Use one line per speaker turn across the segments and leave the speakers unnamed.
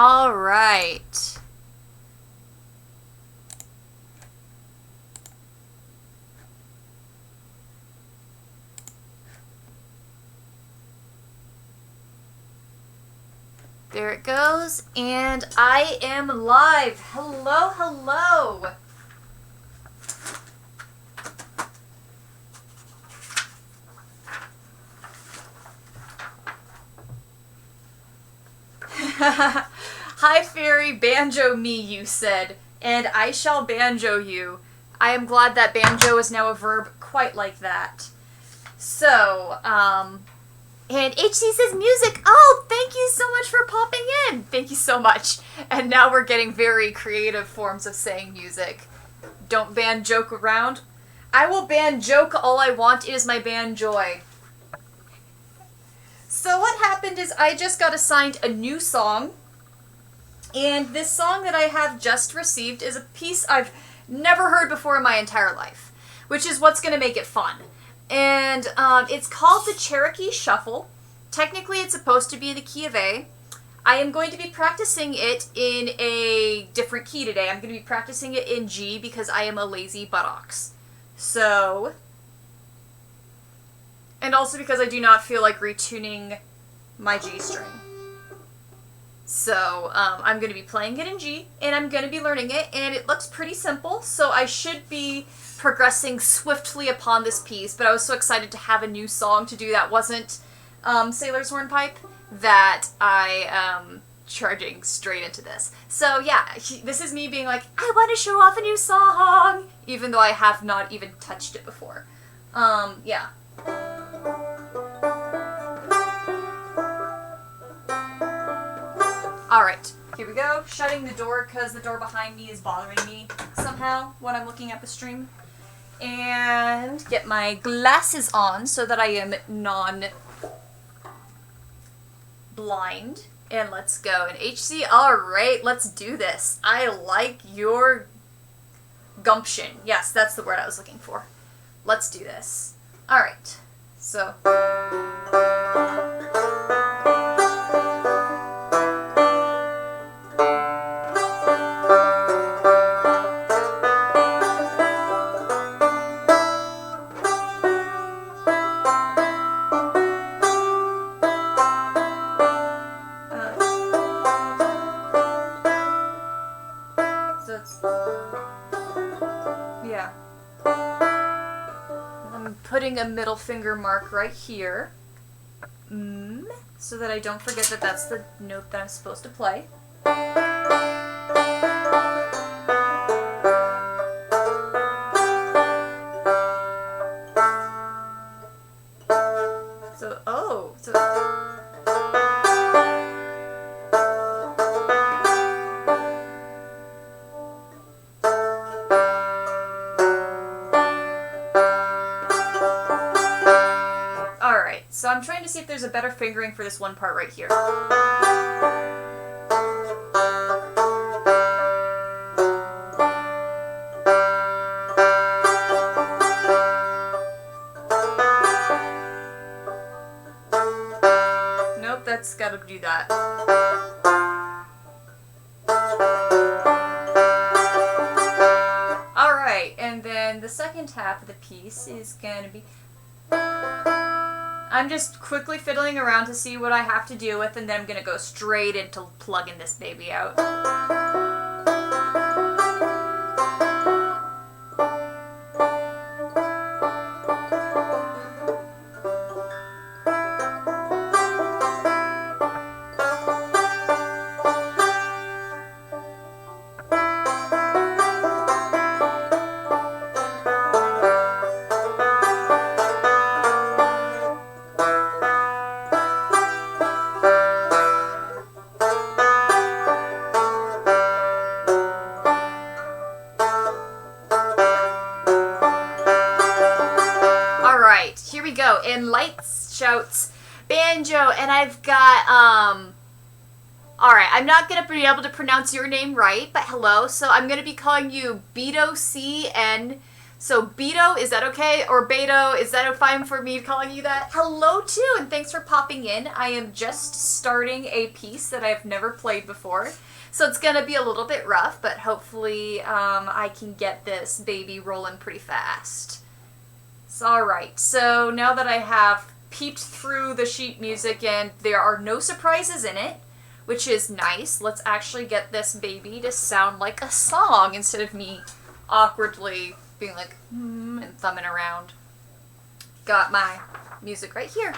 All right. There it goes, and I am live. Hello, hello. Hi, fairy, banjo me, you said, and I shall banjo you. I am glad that banjo is now a verb quite like that. So, and HC says music. Oh, thank you so much for popping in. Thank you so much. And now we're getting very creative forms of saying music. Don't ban joke around. I will ban joke all I want. It is my ban joy. So what happened is I just got assigned a new song. And this song that I have just received is a piece I've never heard before in my entire life, which is what's going to make it fun. And it's called the Cherokee Shuffle. Technically, it's supposed to be in the key of A. I am going to be practicing it in a different key today. I'm going to be practicing it in G because I am a lazy buttocks. So, and also because I do not feel like retuning my G string. So, I'm going to be playing it in G, and I'm going to be learning it, and it looks pretty simple, so I should be progressing swiftly upon this piece, but I was so excited to have a new song to do that wasn't Sailor's Hornpipe that I am charging straight into this. So yeah, this is me being like, I want to show off a new song, even though I have not even touched it before. Yeah. Alright, here we go. Shutting the door because the door behind me is bothering me somehow when I'm looking at the stream. And get my glasses on so that I am non-blind. And let's go. And HC, alright, let's do this. I like your gumption. Yes, that's the word I was looking for. Let's do this. Alright, so... yeah. I'm putting a middle finger mark right here. So that I don't forget that that's the note that I'm supposed to play. So, oh, so... So I'm trying to see if there's a better fingering for this one part right here. Nope, that's gotta do that. Alright, and then the second half of the piece is gonna be... I'm just quickly fiddling around to see what I have to deal with, and then I'm going to go straight into plugging this baby out. Here we go, and Lights shouts banjo, and I've got, alright, I'm not going to be able to pronounce your name right, but hello, so I'm going to be calling you Beto C N So Beto, is that okay? Or Beto, is that fine for me calling you that? Hello too, and thanks for popping in. I am just starting a piece that I've never played before. So it's gonna be a little bit rough, but hopefully I can get this baby rolling pretty fast. So, alright, so now that I have peeped through the sheet music and there are no surprises in it, which is nice, let's actually get this baby to sound like a song instead of me awkwardly being like, and thumbing around. Got my music right here.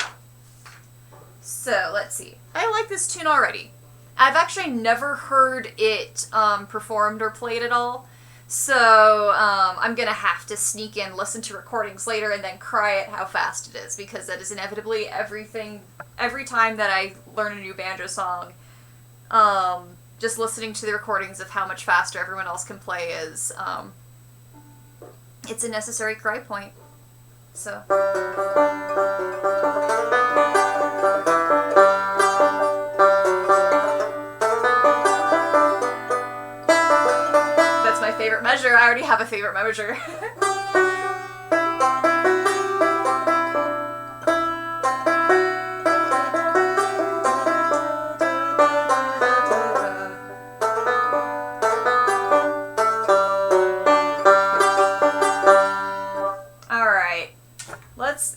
So, let's see. I like this tune already. I've actually never heard it performed or played at all, so I'm gonna have to sneak in, listen to recordings later, and then cry at how fast it is, because that is inevitably every time that I learn a new banjo song, just listening to the recordings of how much faster everyone else can play is, it's a necessary cry point, so... Favorite measure. I already have a favorite measure. Alright.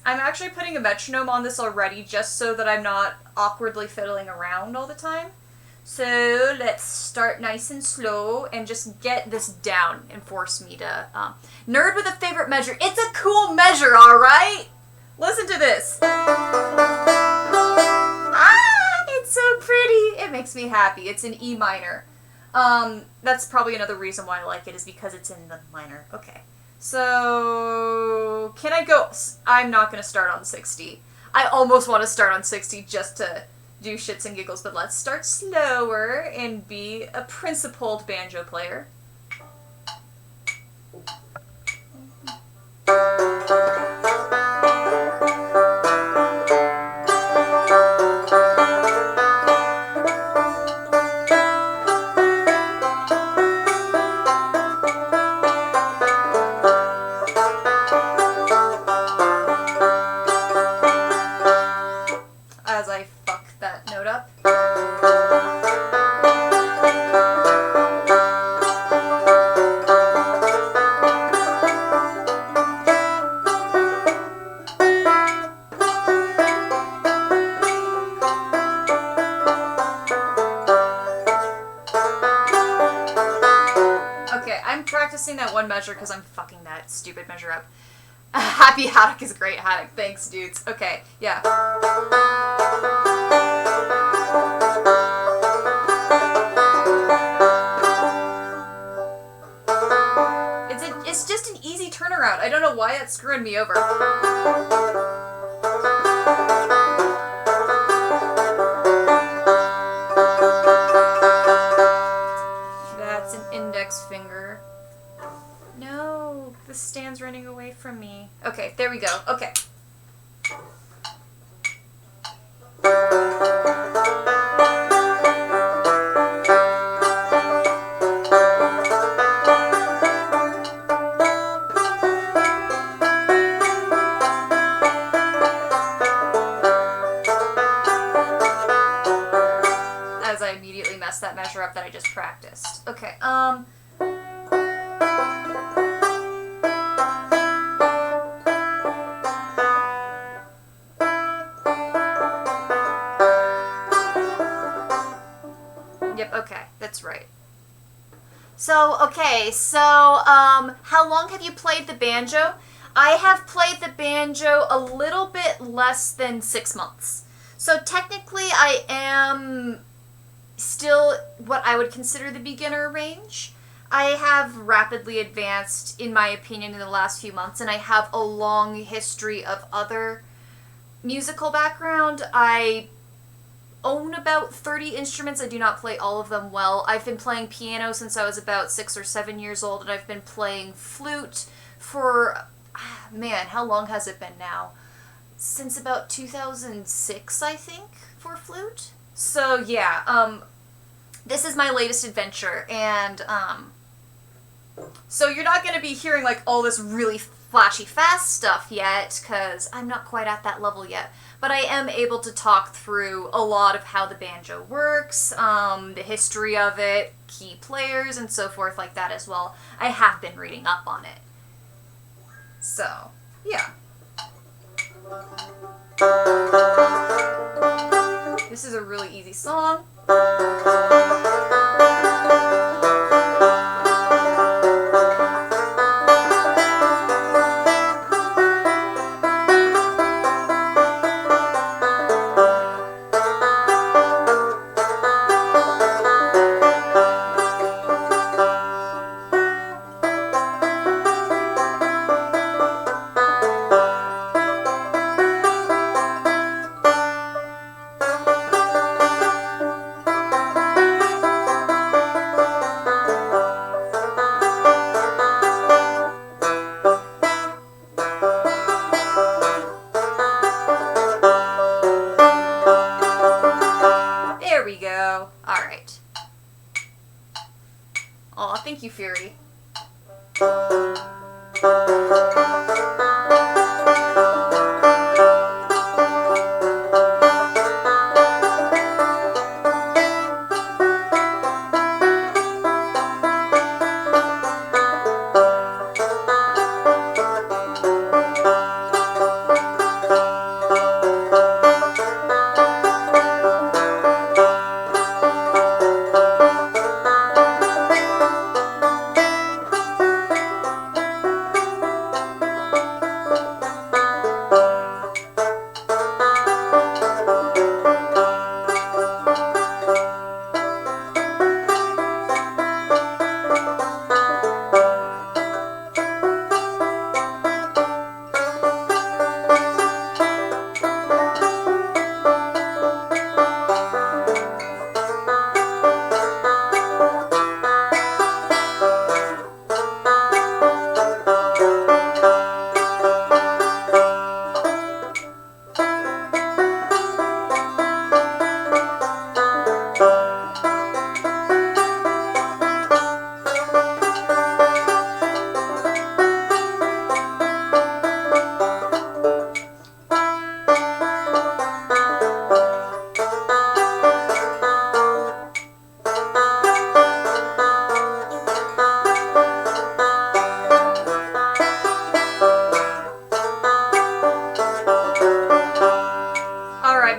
I'm actually putting a metronome on this already just so that I'm not awkwardly fiddling around all the time. So let's start nice and slow and just get this down and force me to, nerd with a favorite measure. It's a cool measure, alright? Listen to this. Ah, it's so pretty. It makes me happy. It's in E minor. That's probably another reason why I like it is because it's in the minor. Okay. So, can I go, I'm not going to start on 60. I almost want to start on 60 just to do shits and giggles, but let's start slower and be a principled banjo player. As I fuck that note up. Okay, I'm practicing that one measure because I'm fucking that stupid measure up. Happy Haddock is great, Haddock. Thanks, dudes. Okay, yeah. It's just an easy turnaround. I don't know why it's screwing me over. That's an index finger. No, the stand's running away from me. Okay, there we go. Okay. As I immediately messed that measure up that I just practiced. Okay, Yep, okay, that's right. So, okay, so, how long have you played the banjo? I have played the banjo a little bit less than 6 months. So technically I am still what I would consider the beginner range. I have rapidly advanced, in my opinion, in the last few months, and I have a long history of other musical background. I own about 30 instruments. I do not play all of them well. I've been playing piano since I was about 6 or 7 years old, and I've been playing flute for, man, how long has it been now? Since about 2006, I think, for flute. So yeah, this is my latest adventure, and So you're not going to be hearing like all this really flashy fast stuff yet, because I'm not quite at that level yet. But I am able to talk through a lot of how the banjo works, the history of it, key players, and so forth like that as well. I have been reading up on it. So, yeah. This is a really easy song. There we go. Alright. Aw, thank you, Fury.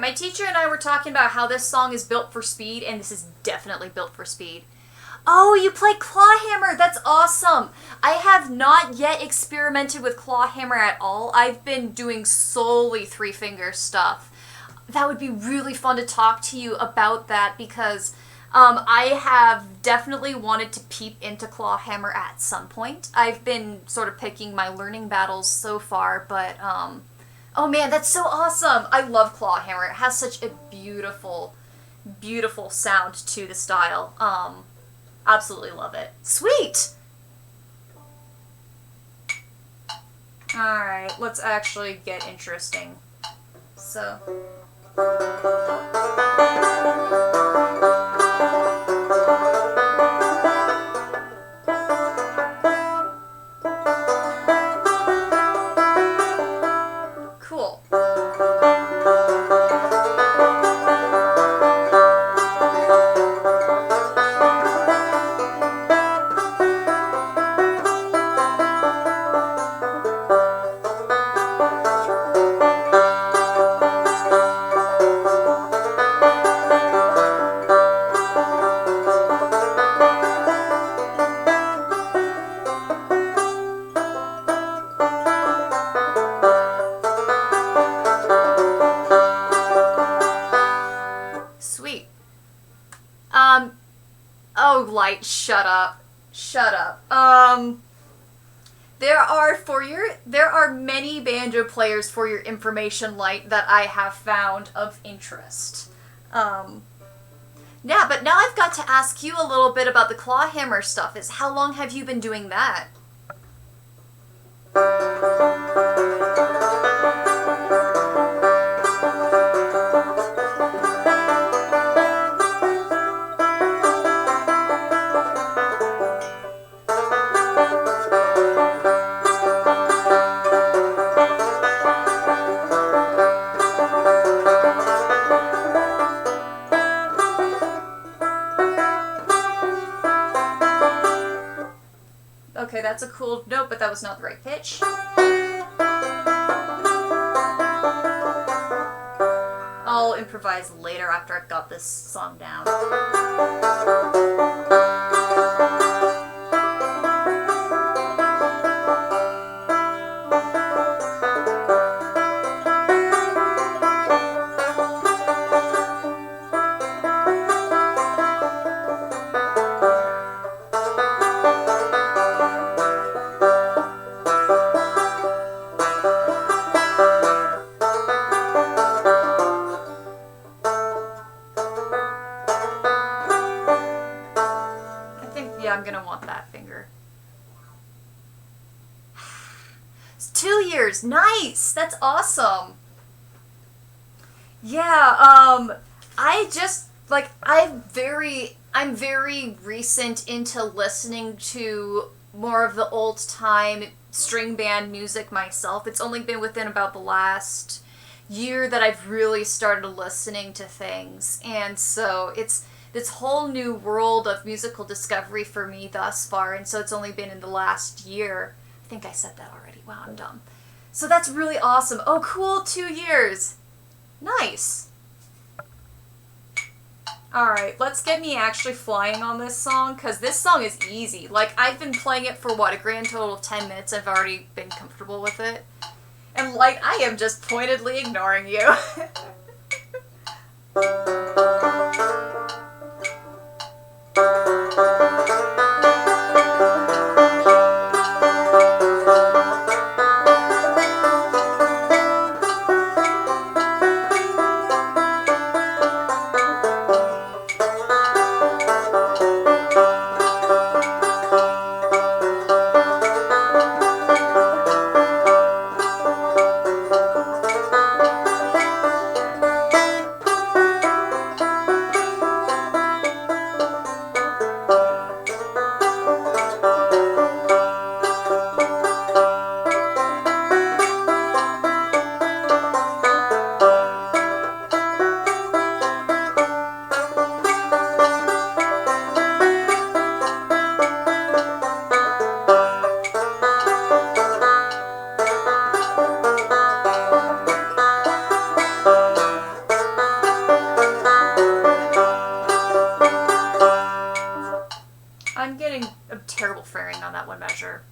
My teacher and I were talking about how this song is built for speed, and this is definitely built for speed. Oh, you play clawhammer! That's awesome! I have not yet experimented with clawhammer at all. I've been doing solely three-finger stuff. That would be really fun to talk to you about that, because I have definitely wanted to peep into clawhammer at some point. I've been sort of picking my learning battles so far, but oh man, that's so awesome! I love clawhammer. It has such a beautiful, beautiful sound to the style. Absolutely love it. Sweet! Alright, let's actually get interesting. So... Cool. Sweet. Oh, Light, shut up. Shut up. There are many banjo players, for your information, Light, that I have found of interest. Yeah, but now I've got to ask you a little bit about the clawhammer stuff. How long have you been doing that? Okay, that's a cool note, but that was not the right pitch. I'll improvise later after I've got this song down. I'm gonna want that finger. It's 2 years. Nice. That's awesome. Yeah. I just like I'm very recent into listening to more of the old time string band music myself. It's only been within about the last year that I've really started listening to things, and so it's this whole new world of musical discovery for me thus far, and so it's only been in the last year. I think I said that already. Wow, I'm dumb. So that's really awesome. Oh, cool, 2 years. Nice. Alright, let's get me actually flying on this song, because this song is easy. Like, I've been playing it for, what, a grand total of 10 minutes. I've already been comfortable with it. And, like, I am just pointedly ignoring you. I'm getting a terrible fraying on that one measure.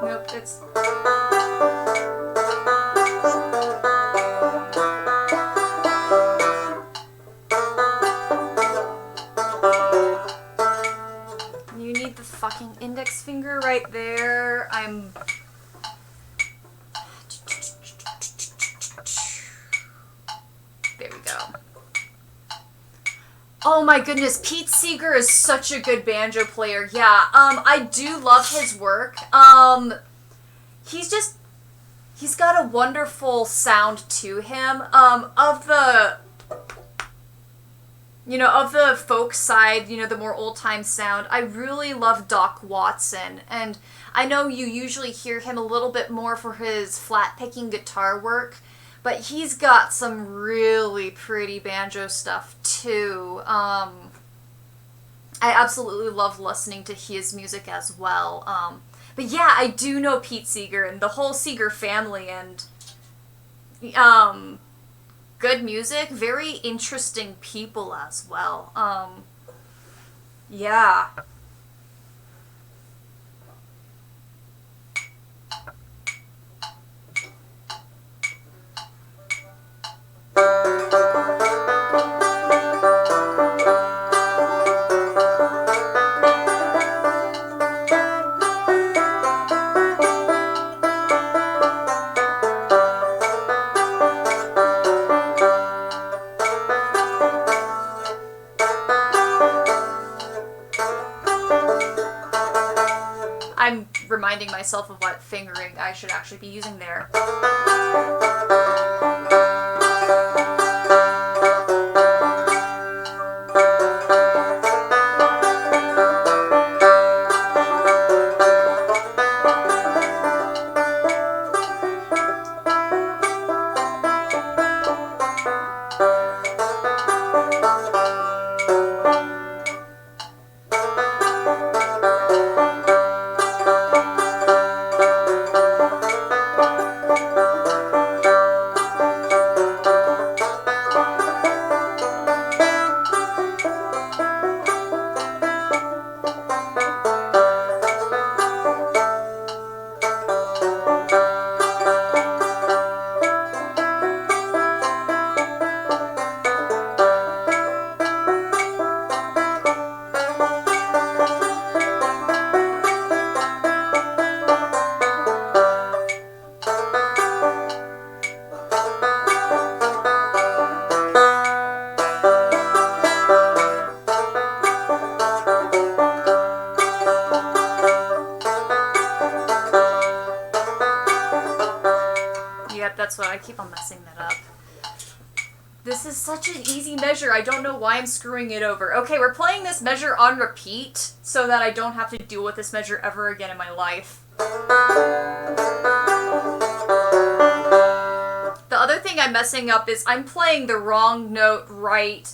Nope, it's... You need the fucking index finger right there. There we go. Oh my goodness, Pete Seeger is such a good banjo player. Yeah, I do love his work. He's got a wonderful sound to him. Of the folk side, the more old-time sound, I really love Doc Watson, and I know you usually hear him a little bit more for his flat-picking guitar work, but he's got some really pretty banjo stuff, too. I absolutely love listening to his music as well. But yeah, I do know Pete Seeger and the whole Seeger family, and good music, very interesting people as well. Yeah. I'm reminding myself of what fingering I should actually be using there. I keep on messing that up. This is such an easy measure. I don't know why I'm screwing it over. Okay, we're playing this measure on repeat so that I don't have to deal with this measure ever again in my life. The other thing I'm messing up is I'm playing the wrong note right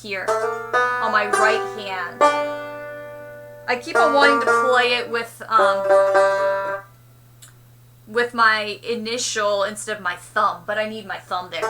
here on my right hand. I keep on wanting to play it with my initial instead of my thumb, but I need my thumb there.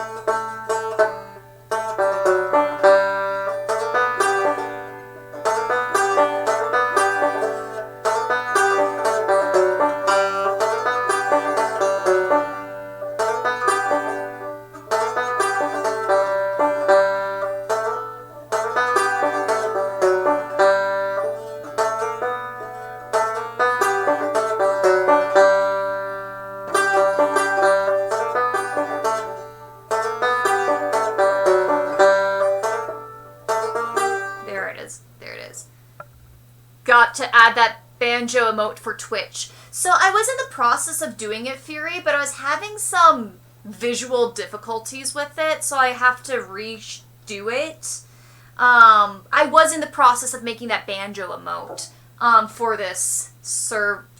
Got to add that banjo emote for Twitch. So I was in the process of doing it, Fury, but I was having some visual difficulties with it, so I have to redo it. I was in the process of making that banjo emote for this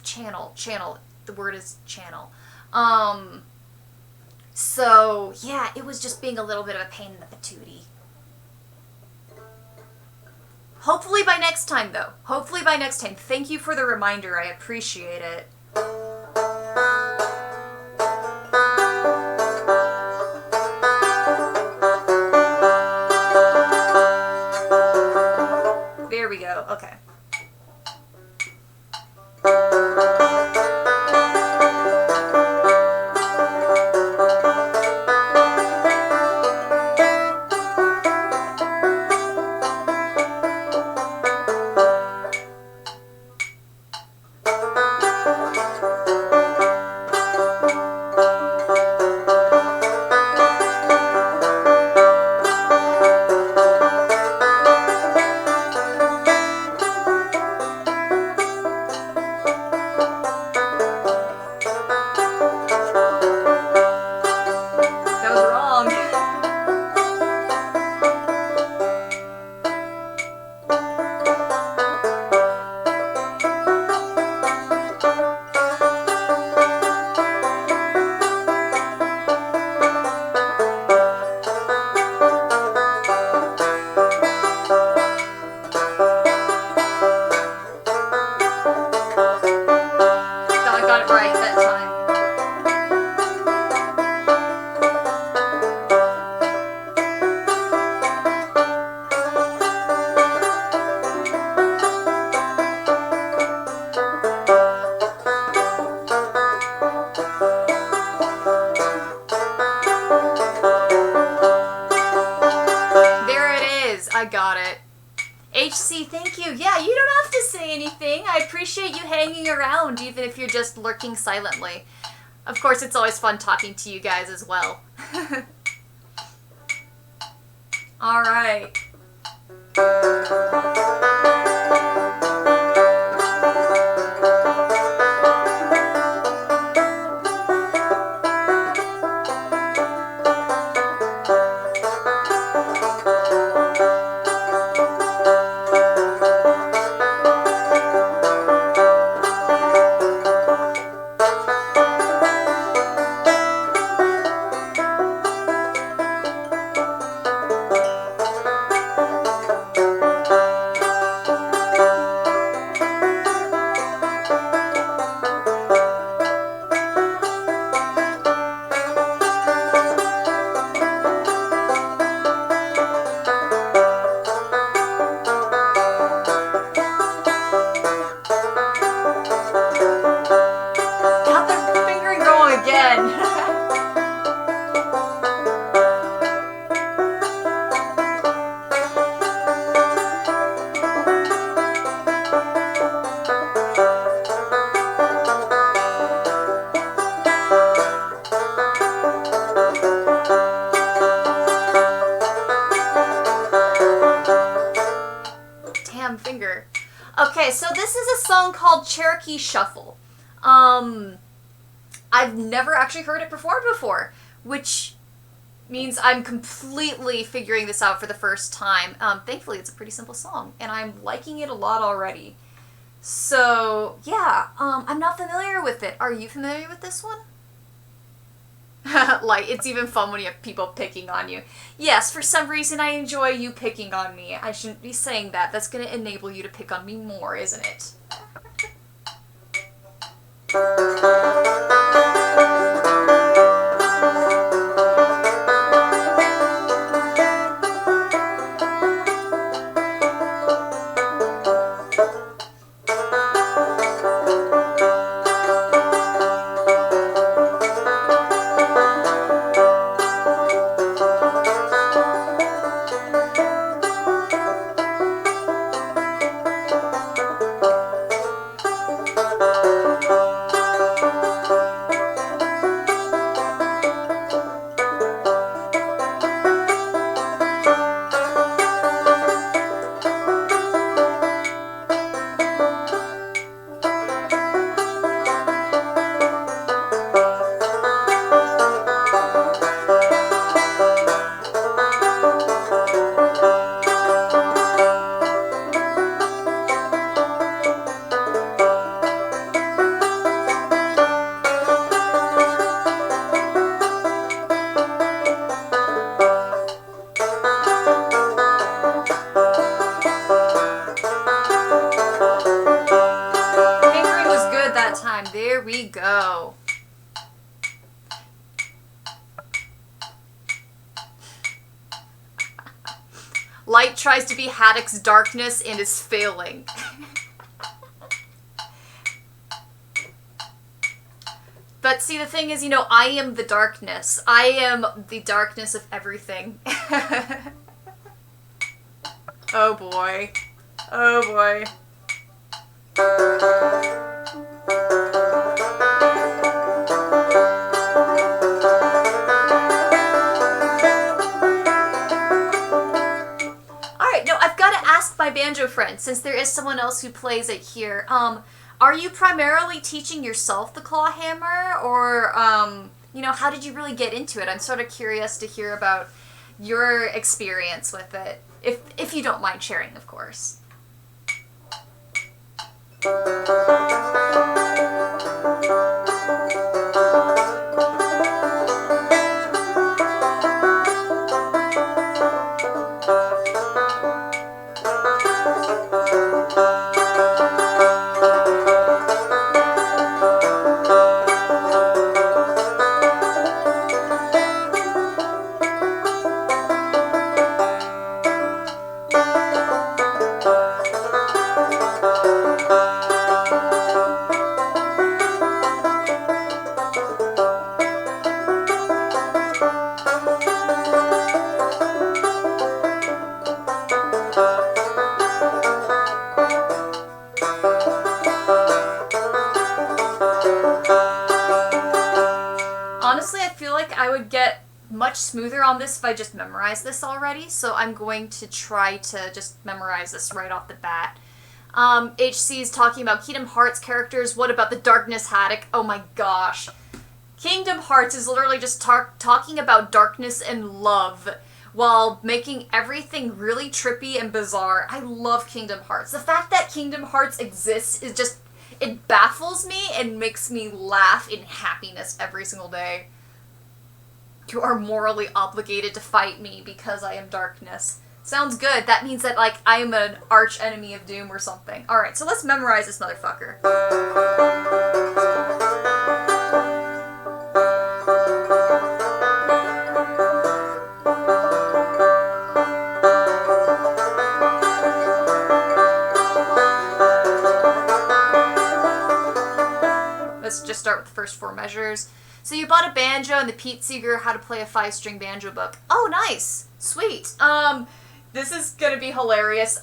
channel. The word is channel. So yeah, it was just being a little bit of a pain in the patootie. Hopefully by next time, though. Hopefully by next time. Thank you for the reminder. I appreciate it. There we go. Okay. Yeah, you don't have to say anything. I appreciate you hanging around, even if you're just lurking silently. Of course, it's always fun talking to you guys as well. Alright. Finger. Okay, so this is a song called Cherokee Shuffle. I've never actually heard it performed before, which means I'm completely figuring this out for the first time. Thankfully, it's a pretty simple song, and I'm liking it a lot already. So, yeah, I'm not familiar with it. Are you familiar with this one? Like, it's even fun when you have people picking on you. Yes, for some reason I enjoy you picking on me. I shouldn't be saying that. That's going to enable you to pick on me more, isn't it? There we go. Light tries to be Haddock's darkness and is failing. But see, the thing is, you know, I am the darkness. I am the darkness of everything. Oh boy. Oh boy. My banjo friend, since there is someone else who plays it here, are you primarily teaching yourself the claw hammer, or you know, how did you really get into it? I'm sort of curious to hear about your experience with it, if you don't mind sharing, of course. Honestly, I feel like I would get much smoother on this if I just memorized this already, so I'm going to try to just memorize this right off the bat. HC is talking about Kingdom Hearts characters. What about the Darkness Haddock? Oh my gosh. Kingdom Hearts is literally just talking about darkness and love while making everything really trippy and bizarre. I love Kingdom Hearts. The fact that Kingdom Hearts exists is just, it baffles me and makes me laugh in happiness every single day. You are morally obligated to fight me because I am darkness. Sounds good. That means that, like, I am an arch enemy of doom or something. Alright, so let's memorize this motherfucker. Let's just start with the first 4 measures. So you bought a banjo and the Pete Seeger How to Play a 5-String Banjo book. Oh, nice. Sweet. This is gonna be hilarious.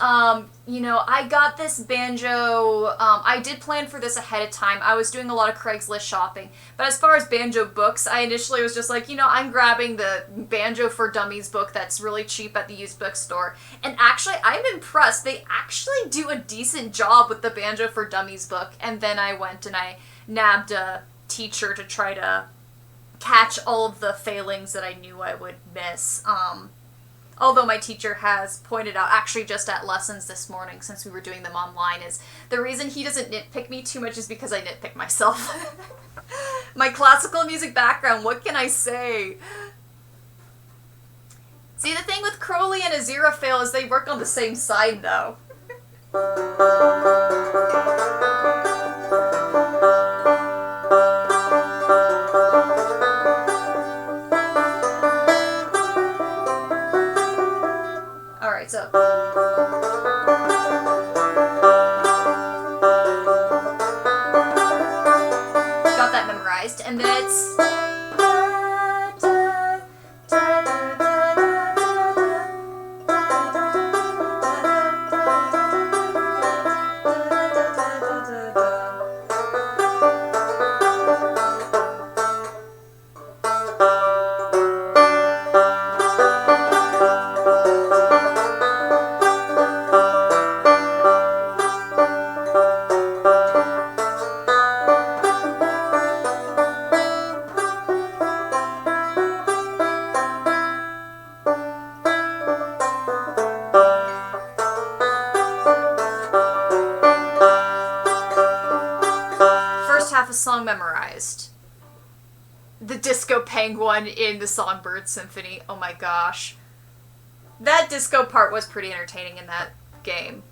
You know, I got this banjo, I did plan for this ahead of time. I was doing a lot of Craigslist shopping. But as far as banjo books, I initially was just like, you know, I'm grabbing the Banjo for Dummies book that's really cheap at the used bookstore. And actually, I'm impressed. They actually do a decent job with the Banjo for Dummies book. And then I went and I nabbed a teacher to try to catch all of the failings that I knew I would miss. Although my teacher has pointed out, actually just at lessons this morning, since we were doing them online, is the reason he doesn't nitpick me too much is because I nitpick myself. My classical music background, what can I say? See, the thing with Crowley and Aziraphale is they work on the same side, though. Alright, so... got that memorized, and then it's... song memorized. The Disco Penguin in the Songbird Symphony. Oh my gosh. That disco part was pretty entertaining in that game.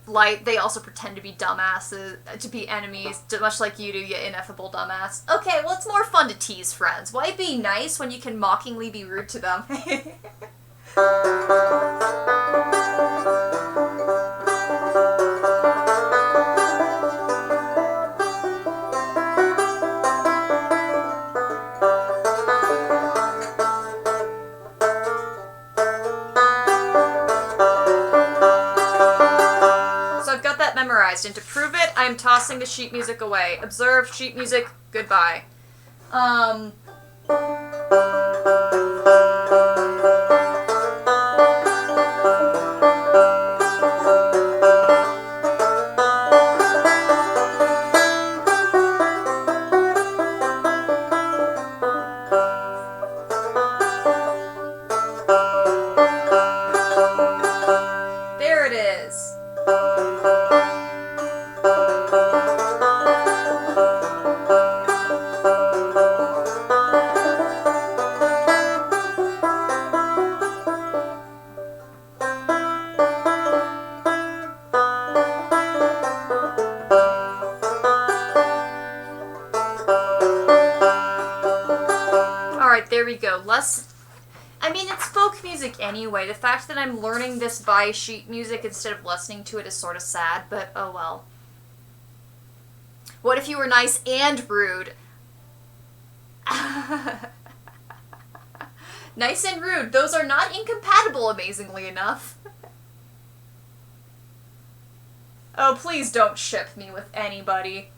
Like, they also pretend to be dumbasses, to be enemies, much like you do, you ineffable dumbass. Okay, well, it's more fun to tease friends. Why be nice when you can mockingly be rude to them? Memorized, and to prove it, I'm tossing the sheet music away. Observe, sheet music, goodbye. There it is. There we go. I mean, it's folk music anyway. The fact that I'm learning this by sheet music instead of listening to it is sort of sad, but oh well. What if you were nice and rude? Nice and rude. Those are not incompatible, amazingly enough. Oh, please don't ship me with anybody.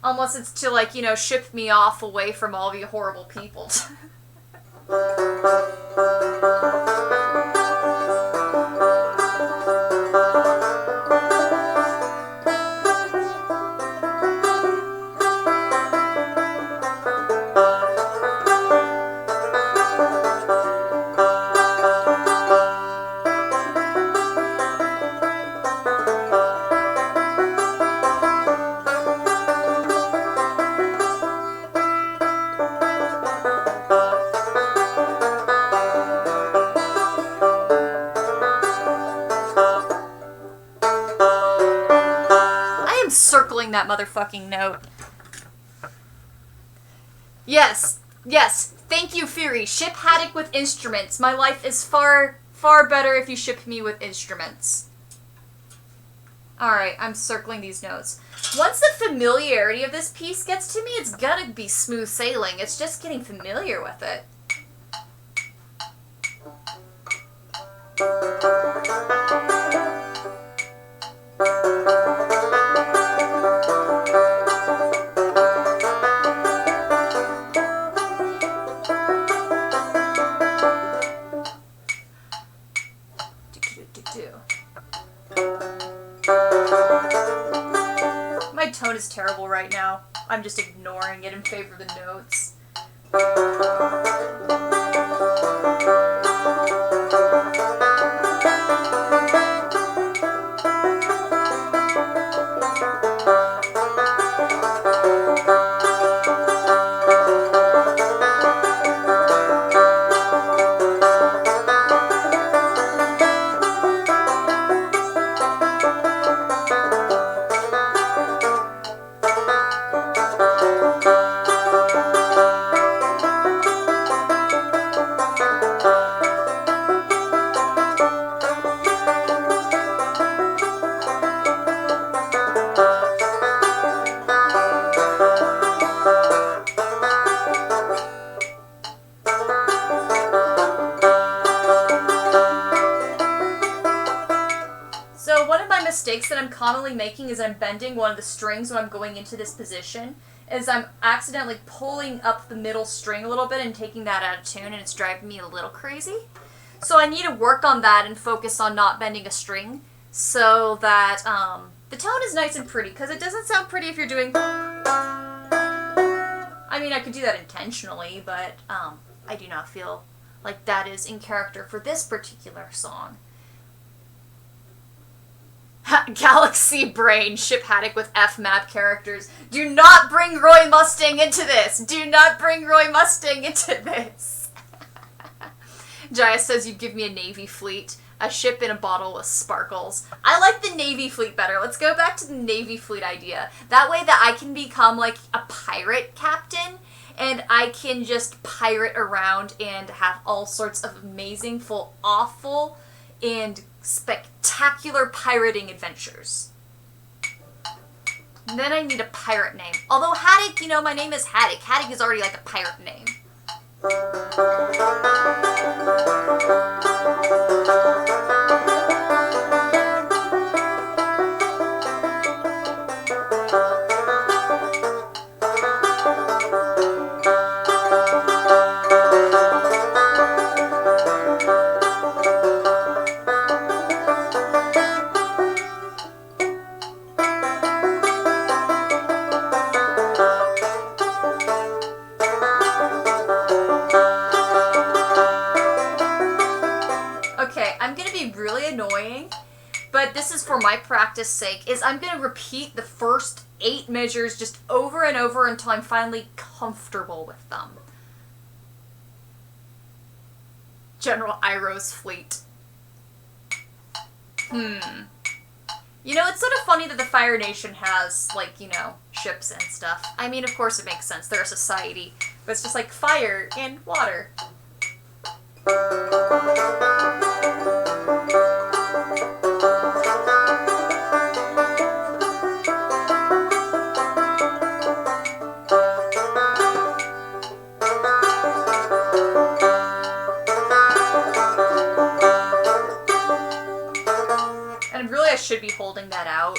Unless it's to, like, you know, ship me off away from all you horrible people. Circling that motherfucking note. Yes, yes, thank you, Fury. Ship Haddock with instruments. My life is far, far better if you ship me with instruments. Alright, I'm circling these notes. Once the familiarity of this piece gets to me, it's gonna be smooth sailing. It's just getting familiar with it. My tone is terrible right now. I'm just ignoring it in favor of the notes. So one of my mistakes that I'm commonly making is I'm bending one of the strings when I'm going into this position, is I'm accidentally pulling up the middle string a little bit and taking that out of tune, and it's driving me a little crazy. So I need to work on that and focus on not bending a string so that the tone is nice and pretty, because it doesn't sound pretty if you're doing... I mean, I could do that intentionally, but I do not feel like that is in character for this particular song. Galaxy Brain, ship Haddock with F-map characters. Do not bring Roy Mustang into this! Do not bring Roy Mustang into this! Jaya says, you give me a Navy fleet. A ship in a bottle with sparkles. I like the Navy fleet better. Let's go back to the Navy fleet idea. That way that I can become like a pirate captain, and I can just pirate around and have all sorts of amazing, awful, and spectacular pirating adventures. And then I need a pirate name. Although Haddock, you know, my name is Haddock. Haddock is already like a pirate name. Annoying, but this is for my practice sake, is I'm going to repeat the first 8 measures just over and over until I'm finally comfortable with them. General Iroh's fleet. You know, it's sort of funny that the Fire Nation has, like, you know, ships and stuff. I mean, of course it makes sense. They're a society. But it's just like fire and water. And really I should be holding that out.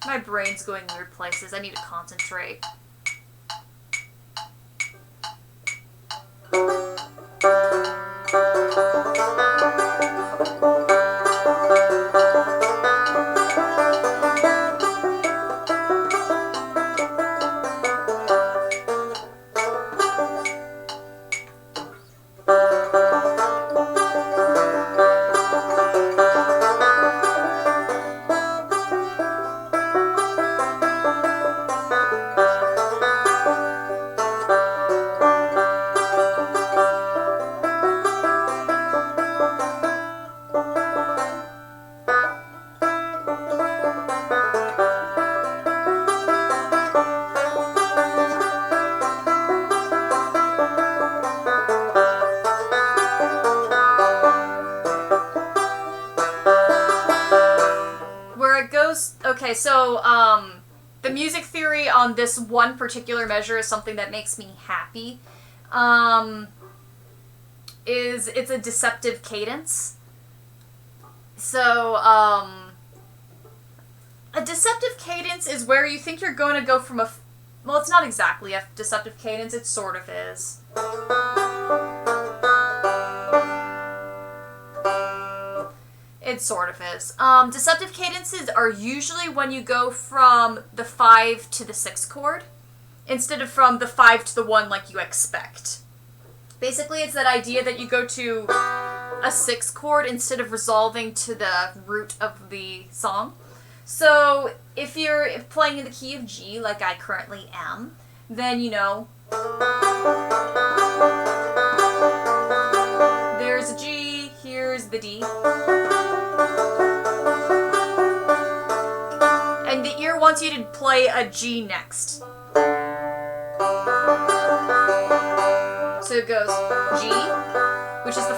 My brain's going weird places. I need to concentrate. Okay, so, the music theory on this one particular measure is something that makes me happy. It's a deceptive cadence. So, a deceptive cadence is where you think you're going to go from a... Well, it's not exactly a deceptive cadence, it sort of is. It sort of is. Deceptive cadences are usually when you go from the 5 to the 6 chord, instead of from the 5 to the 1 like you expect. Basically, it's that idea that you go to a 6 chord instead of resolving to the root of the song. So, if you're playing in the key of G, like I currently am, then, you know, there's a G, here's the D. And the ear wants you to play a G next. So it goes G, which is the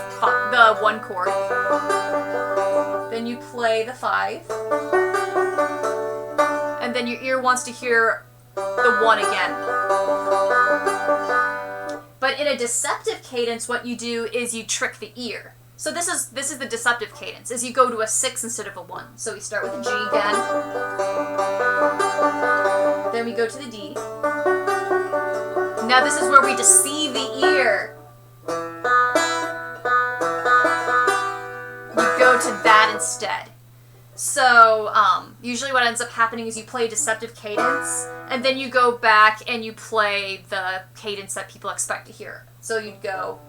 1 chord. Then you play the 5. And then your ear wants to hear the 1 again. But in a deceptive cadence, what you do is you trick the ear. So this is the deceptive cadence, is you go to a 6 instead of a 1. So we start with a G again. Then we go to the D. Now this is where we deceive the ear. You go to that instead. So, usually what ends up happening is you play a deceptive cadence, and then you go back and you play the cadence that people expect to hear. So you'd go...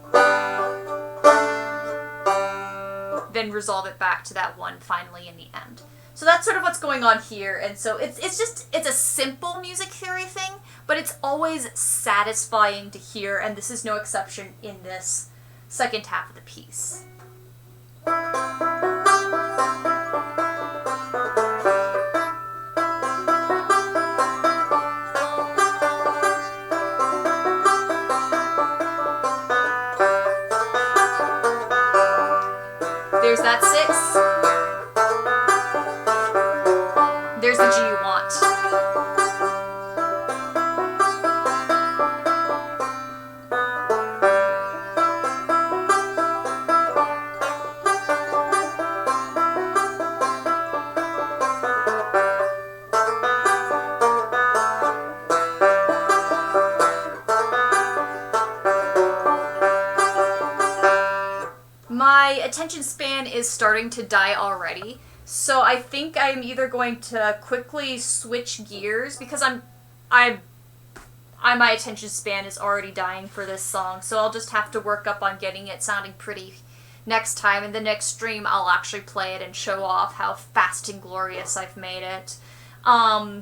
then resolve it back to that 1 finally in the end. So that's sort of what's going on here, and so it's a simple music theory thing, but it's always satisfying to hear, and this is no exception in this second half of the piece. There's that 6. There's the G you want. My attention span is starting to die already, so I think I'm either going to quickly switch gears because my attention span is already dying for this song, so I'll just have to work up on getting it sounding pretty next time. In the next stream, I'll actually play it and show off how fast and glorious I've made it. I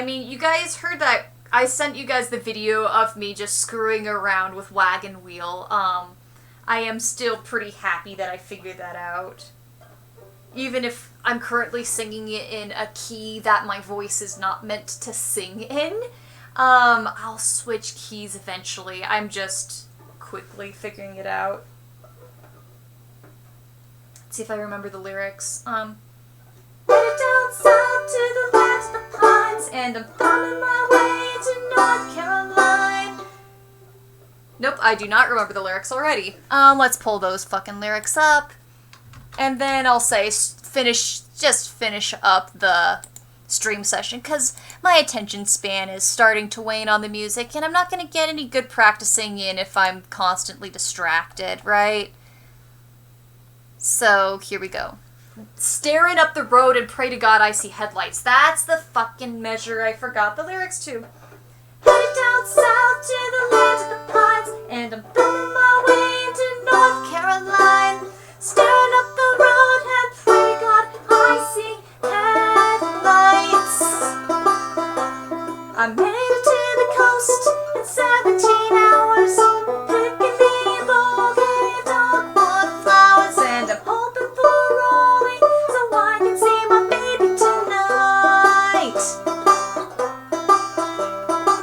mean, you guys heard that I sent you guys the video of me just screwing around with Wagon Wheel. I am still pretty happy that I figured that out. Even if I'm currently singing it in a key that my voice is not meant to sing in, I'll switch keys eventually. I'm just quickly figuring it out. Let's see if I remember the lyrics. Headed down south to the last the pines, and I'm thumbing my way to North Carolina. Nope, I do not remember the lyrics already. Let's pull those fucking lyrics up. And then I'll say finish up the stream session because my attention span is starting to wane on the music, and I'm not going to get any good practicing in if I'm constantly distracted, right? So here we go. Staring up the road and pray to God I see headlights. That's the fucking measure I forgot the lyrics to. Headed down south to the land of the pines, and I'm building my way into North Carolina. Staring up the road and pray to God I see headlights. I made it to the coast in 17 hours, picking the bouquet of dogwood flowers, and I'm hoping for rolling so I can see my baby tonight.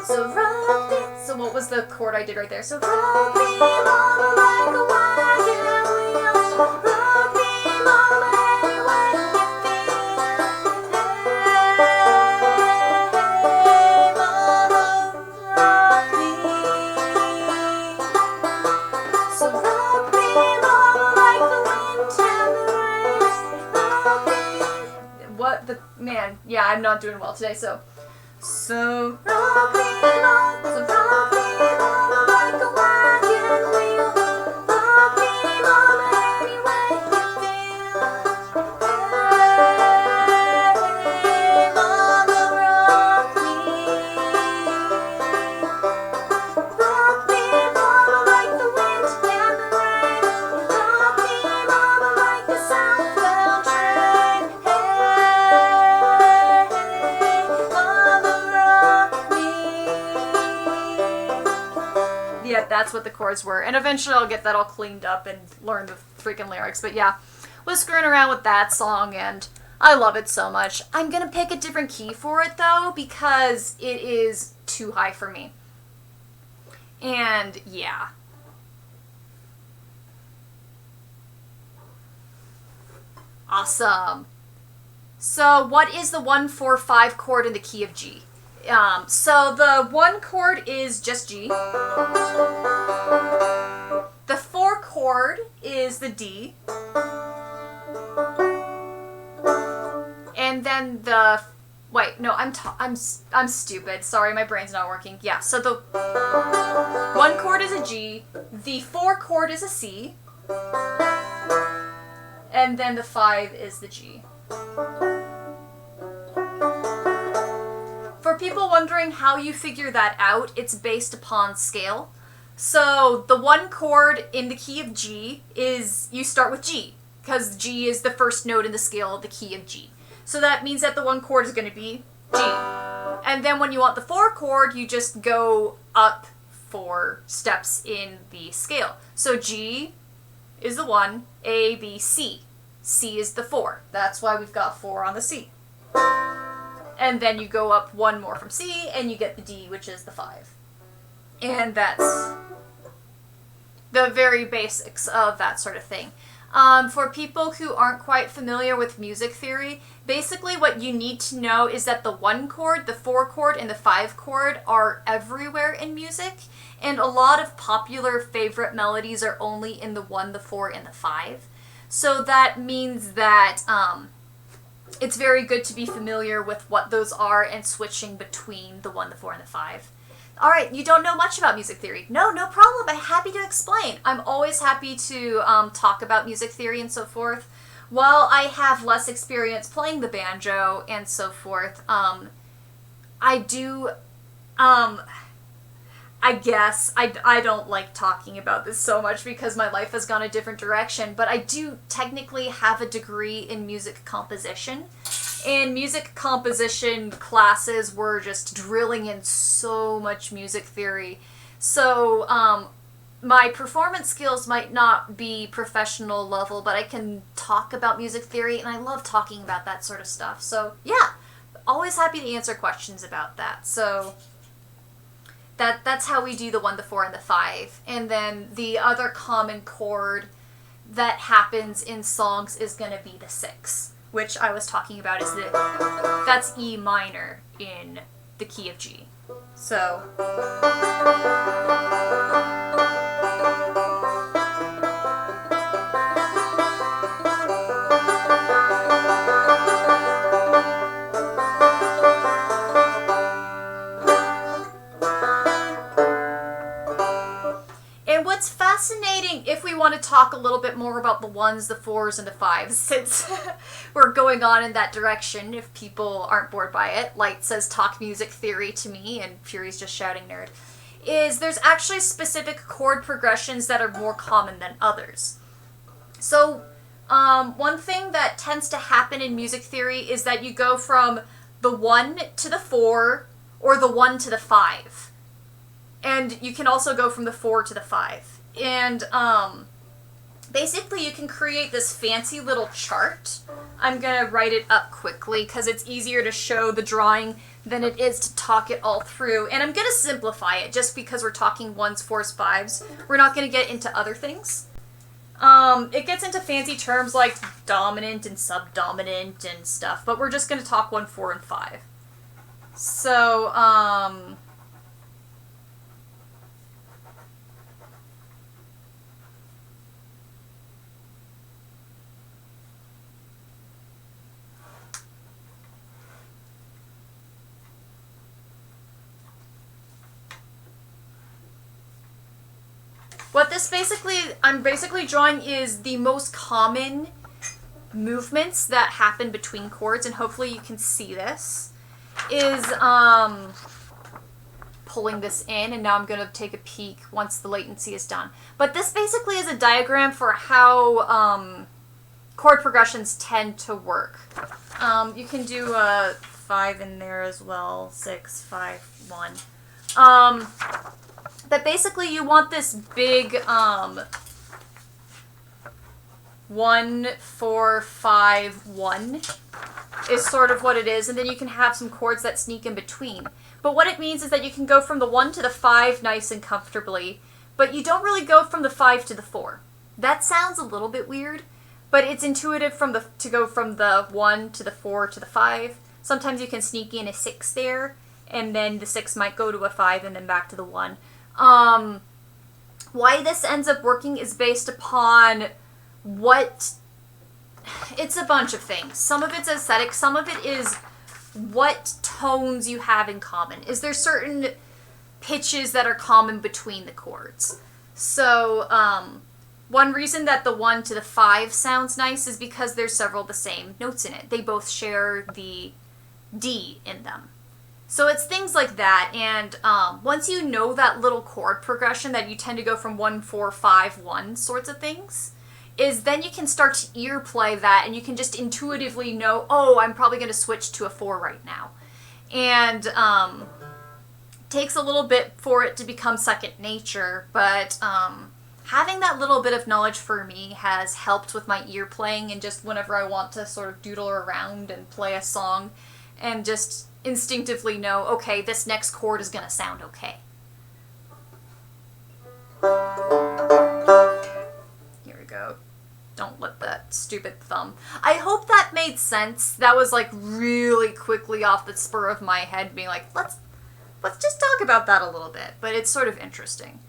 So rock me. So what was the chord I did right there? So rock me, mama, like a wagon wheel. Rock me, mama, any way you feel. Hey, mama, rock me. So rock me, mama, like the wind and the rain. Rock me. What the man? Yeah, I'm not doing well today. So rock me, mama, like a wagon wheel. Rock me, mama, any way you feel. Hey, mama, rock me. Rock me, mama, like the wind and the rain. Rock me, mama, like the southbound train. Hey, mama, rock me. Yeah, that's what the chords were. And eventually I'll get that all cleaned up and learn the freaking lyrics. But yeah, was screwing around with that song and I love it so much. I'm gonna pick a different key for it though because it is too high for me. And yeah. Awesome. So what is the 1-4-5 chord in the key of G? So the 1 chord is just G. The 4 chord is the D. And then the wait, no, I'm stupid. Sorry, my brain's not working. Yeah, so the 1 chord is a G, the 4 chord is a C, and then the 5 is the G. For people wondering how you figure that out, it's based upon scale. So the 1 chord in the key of G is, you start with G, because G is the first note in the scale of the key of G. So that means that the 1 chord is going to be G. And then when you want the 4 chord, you just go up 4 steps in the scale. So G is the 1, A, B, C. C is the 4. That's why we've got 4 on the C. And then you go up 1 more from C, and you get the D, which is the 5. And that's the very basics of that sort of thing. For people who aren't quite familiar with music theory, basically what you need to know is that the 1 chord, the 4 chord, and the 5 chord are everywhere in music, and a lot of popular favorite melodies are only in the 1, the 4, and the 5. So that means that it's very good to be familiar with what those are and switching between the 1, the 4, and the 5. Alright, you don't know much about music theory. No problem. I'm happy to explain. I'm always happy to talk about music theory and so forth. While I have less experience playing the banjo and so forth, I do, I guess, I don't like talking about this so much because my life has gone a different direction, but I do technically have a degree in music composition. And music composition classes were just drilling in so much music theory. So, my performance skills might not be professional level, but I can talk about music theory, and I love talking about that sort of stuff. So, yeah, always happy to answer questions about that. So, that's how we do the 1, the 4, and the 5. And then the other common chord that happens in songs is going to be the 6. Which I was talking about is that's E minor in the key of G. So. want to talk a little bit more about the 1s, the 4s, and the 5s, since we're going on in that direction, if people aren't bored by it. Light says talk music theory to me, and Fury's just shouting nerd. There's actually specific chord progressions that are more common than others. So, one thing that tends to happen in music theory is that you go from the 1 to the 4, or the 1 to the 5. And you can also go from the 4 to the 5. And, basically you can create this fancy little chart. I'm gonna write it up quickly, because it's easier to show the drawing than it is to talk it all through. And I'm gonna simplify it, just because we're talking 1s, 4s, 5s. We're not gonna get into other things. It gets into fancy terms like dominant and subdominant and stuff, but we're just gonna talk 1, 4, and 5. So, what this I'm basically drawing is the most common movements that happen between chords, and hopefully you can see this, is, pulling this in, and now I'm going to take a peek once the latency is done. But this basically is a diagram for how, chord progressions tend to work. You can do a 5 in there as well, 6, 5, 1. That basically you want this big 1, 4, 5, 1 is sort of what it is, and then you can have some chords that sneak in between. But what it means is that you can go from the 1 to the 5 nice and comfortably, but you don't really go from the 5 to the 4. That sounds a little bit weird, but it's intuitive to go from the 1 to the 4 to the 5. Sometimes you can sneak in a 6 there, and then the 6 might go to a 5 and then back to the 1. Why this ends up working is based upon it's a bunch of things. Some of it's aesthetic, some of it is what tones you have in common. Is there certain pitches that are common between the chords? So, one reason that the 1 to the 5 sounds nice is because there's several of the same notes in it. They both share the D in them. So it's things like that, and once you know that little chord progression that you tend to go from 1, 4, 5, 1 sorts of things, is then you can start to ear play that, and you can just intuitively know, oh, I'm probably going to switch to a 4 right now. And takes a little bit for it to become second nature, but having that little bit of knowledge for me has helped with my ear playing, and just whenever I want to sort of doodle around and play a song, and just instinctively know, okay, this next chord is going to sound okay. Here we go. Don't let that stupid thumb. I hope that made sense. That was like really quickly off the spur of my head, being like, let's just talk about that a little bit. But it's sort of interesting.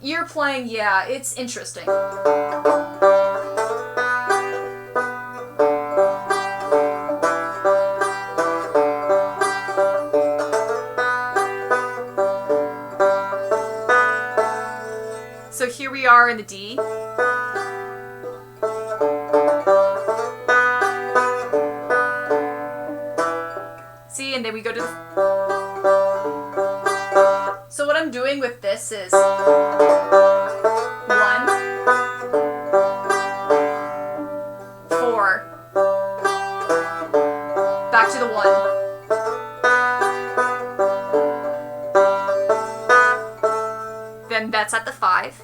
Ear playing, yeah, it's interesting. So here we are in the D. See, and then we go to the... So what I'm doing with this is 1, back to the 1. Then that's at the 5.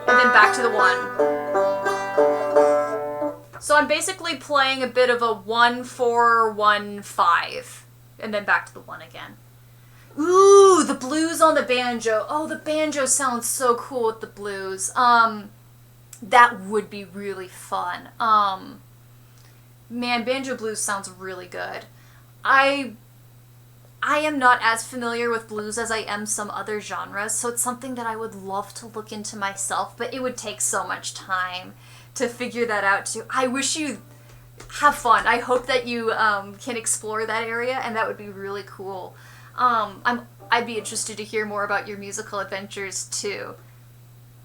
And then back to the 1. So I'm basically playing a bit of a 1, 4, 1, 5. And then back to the 1 again. Ooh, the blues on the banjo. Oh, the banjo sounds so cool with the blues. That would be really fun. Man, banjo blues sounds really good. I am not as familiar with blues as I am some other genres, so it's something that I would love to look into myself, but it would take so much time to figure that out too. I wish you have fun. I hope that you can explore that area, and that would be really cool. I'm I'd be interested to hear more about your musical adventures too.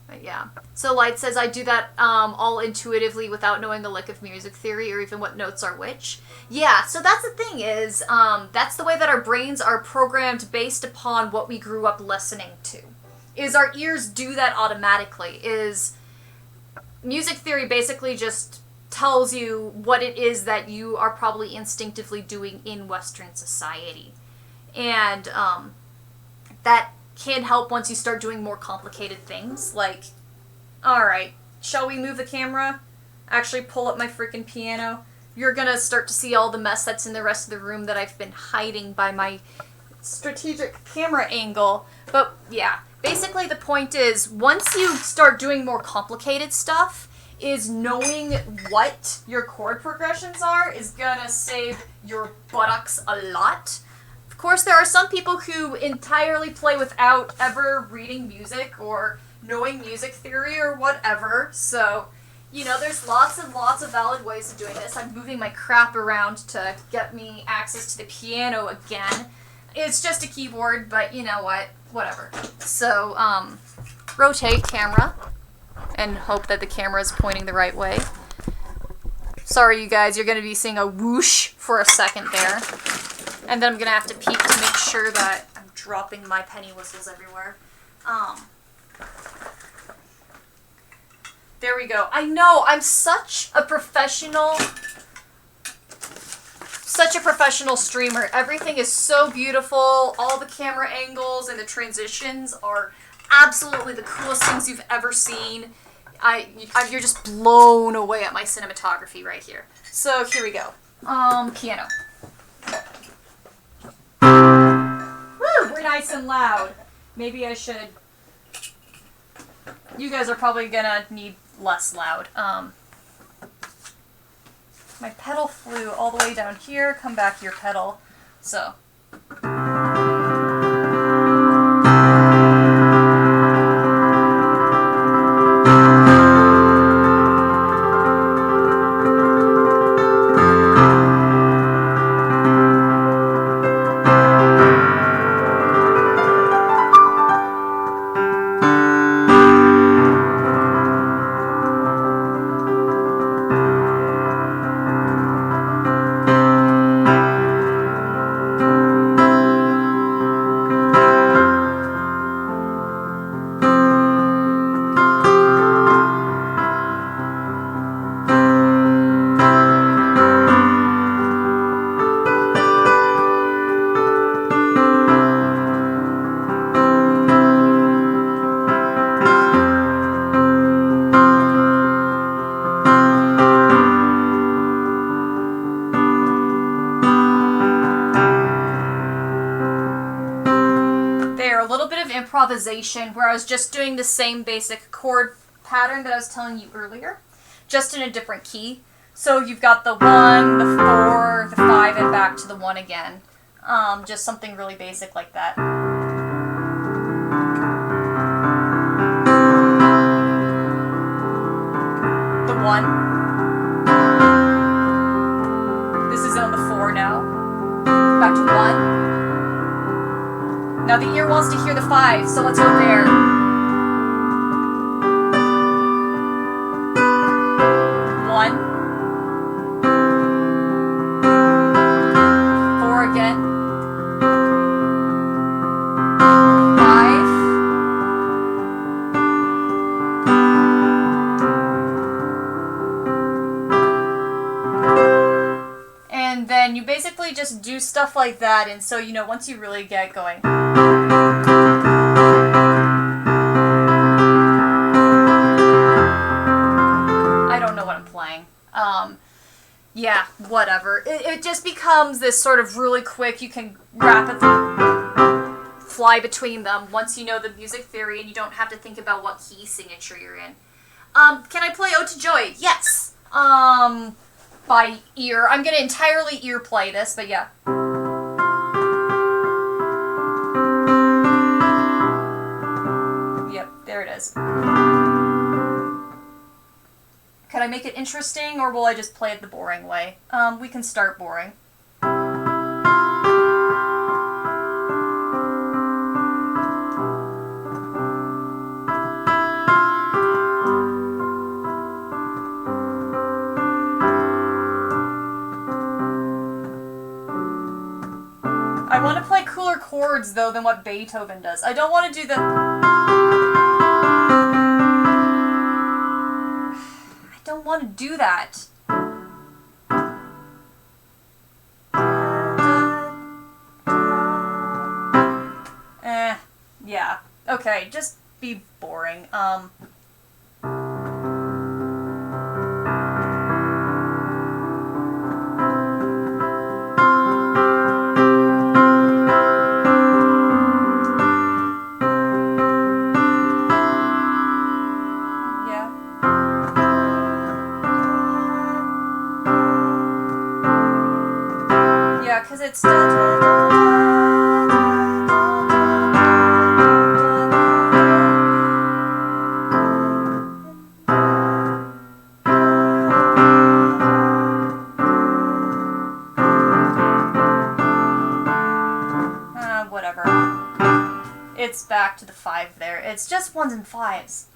But yeah. So Light says, I do that all intuitively without knowing the lick of music theory or even what notes are which. Yeah, so that's the thing is, that's the way that our brains are programmed based upon what we grew up listening to. Is our ears do that automatically. Is music theory basically just tells you what it is that you are probably instinctively doing in Western society. And that can help once you start doing more complicated things, like, alright, shall we move the camera? Actually pull up my freaking piano? You're gonna start to see all the mess that's in the rest of the room that I've been hiding by my strategic camera angle. But yeah, basically the point is, once you start doing more complicated stuff, is knowing what your chord progressions are is gonna save your buttocks a lot. Of course, there are some people who entirely play without ever reading music or knowing music theory or whatever, so, you know, there's lots and lots of valid ways of doing this. I'm moving my crap around to get me access to the piano again. It's just a keyboard, but you know what? Whatever. So, rotate camera and hope that the camera is pointing the right way. Sorry, you guys, you're going to be seeing a whoosh for a second there. And then I'm going to have to peek to make sure that I'm dropping my penny whistles everywhere. There we go. I know, I'm such a professional streamer. Everything is so beautiful. All the camera angles and the transitions are absolutely the coolest things you've ever seen. You're just blown away at my cinematography right here. So here we go. Piano. Woo, we're nice and loud. Maybe I should. You guys are probably gonna need less loud. My pedal flew all the way down here. Come back here, pedal. So. Improvisation where I was just doing the same basic chord pattern that I was telling you earlier, just in a different key. So you've got the 1, the 4, the 5, and back to the 1 again. Just something really basic like that. The 1. This is on the 4 now. Back to 1. Now the ear wants to hear the 5, so let's go there. 1. 4 again. 5. And then you basically just do stuff like that, and so, you know, once you really get going. Yeah, whatever. It just becomes this sort of really quick, you can rapidly fly between them once you know the music theory and you don't have to think about what key signature you're in. Can I play Ode to Joy? Yes! By ear. I'm gonna entirely ear play this, but yeah. Yep, there it is. Can I make it interesting, or will I just play it the boring way? We can start boring. chords, though, than what Beethoven does. I don't want to do the... I don't want to do that. Yeah. Okay, just be boring. Yeah, because it's... whatever. It's back to the 5 there. It's just 1s and 5s.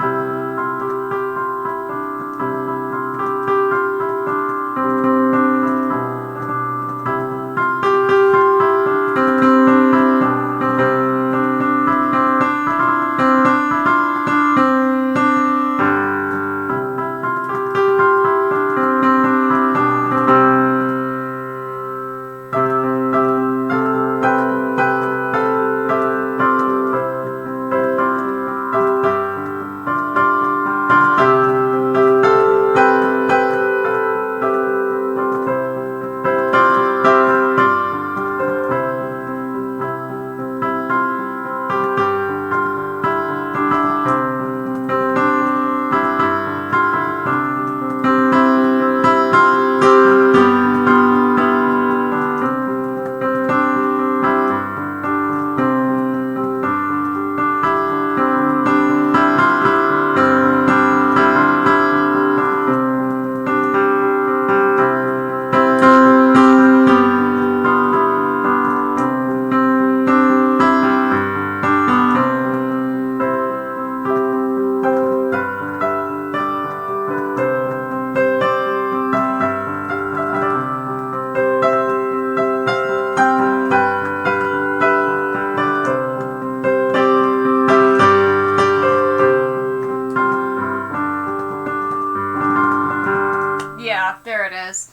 There it is.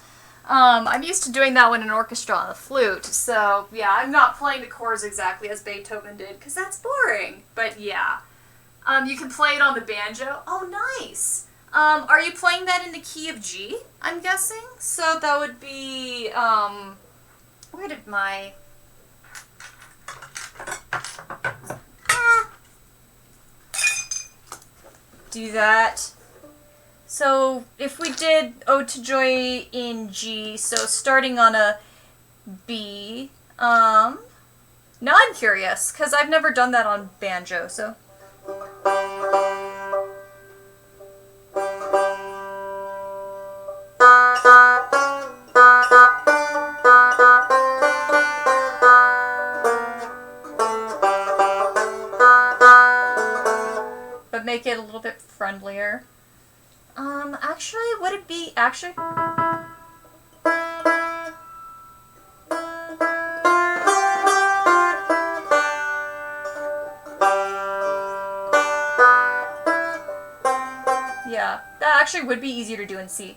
I'm used to doing that one in orchestra on the flute, so yeah, I'm not playing the chords exactly as Beethoven did, because that's boring. But yeah. You can play it on the banjo. Oh, nice! Are you playing that in the key of G, I'm guessing? So that would be, where did my... do that. So if we did Ode to Joy in G, so starting on a B, now I'm curious, because I've never done that on banjo, so... But make it a little bit friendlier. Actually, would it be, actually... Yeah, that actually would be easier to do in C.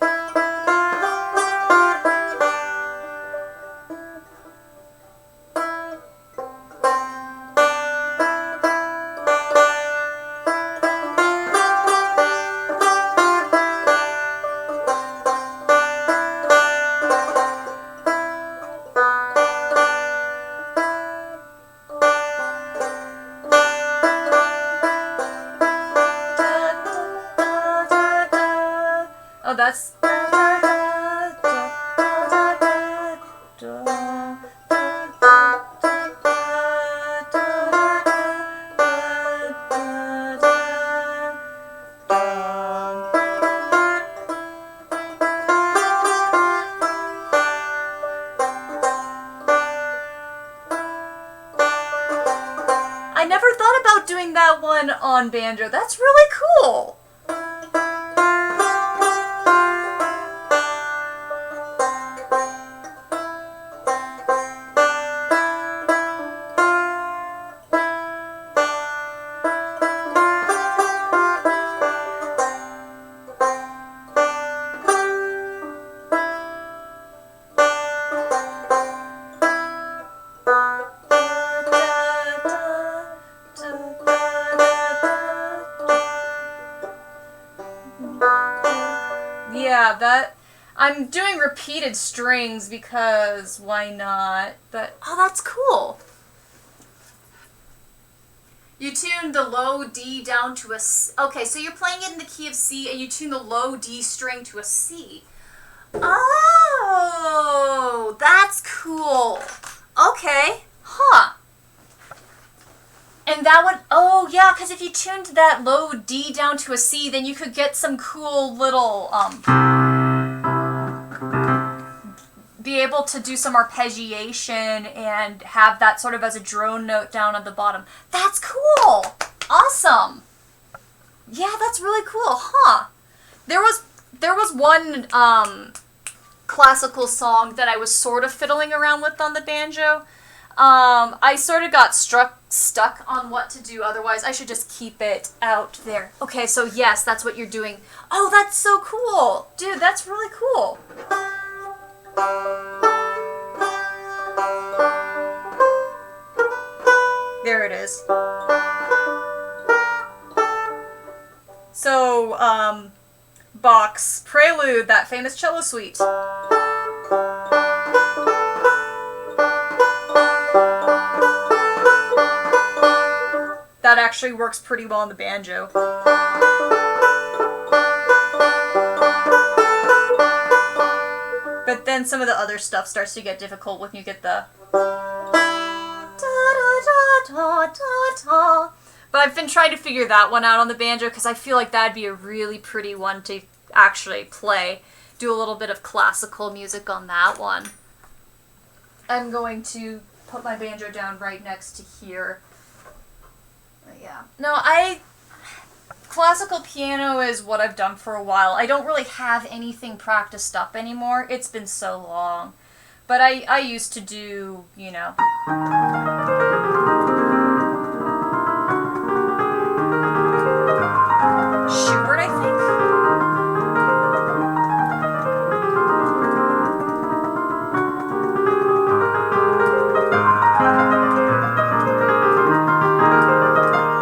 Oh, that's... I never thought about doing that one on banjo. That's really cool. Yeah, that... I'm doing repeated strings because why not? But, oh, that's cool. You tune the low D down to a C. Okay, so you're playing it in the key of C and you tune the low D string to a C. Oh, that's cool. Okay, huh. And that one, oh yeah, because if you tuned that low D down to a C, then you could get some cool little, be able to do some arpeggiation and have that sort of as a drone note down at the bottom. That's cool! Awesome! Yeah, that's really cool, huh? There was one classical song that I was sort of fiddling around with on the banjo. I sort of got stuck on what to do, otherwise I should just keep it out there. Okay, so yes, that's what you're doing. Oh, that's so cool! Dude, that's really cool. There it is. So, Bach's Prelude, that famous cello suite. That actually works pretty well on the banjo. But then some of the other stuff starts to get difficult when you get the... But I've been trying to figure that one out on the banjo because I feel like that'd be a really pretty one to actually play. Do a little bit of classical music on that one. I'm going to put my banjo down right next to here. Yeah. No, classical piano is what I've done for a while. I don't really have anything practiced up anymore. It's been so long. But I used to do, you know... Schubert, I think?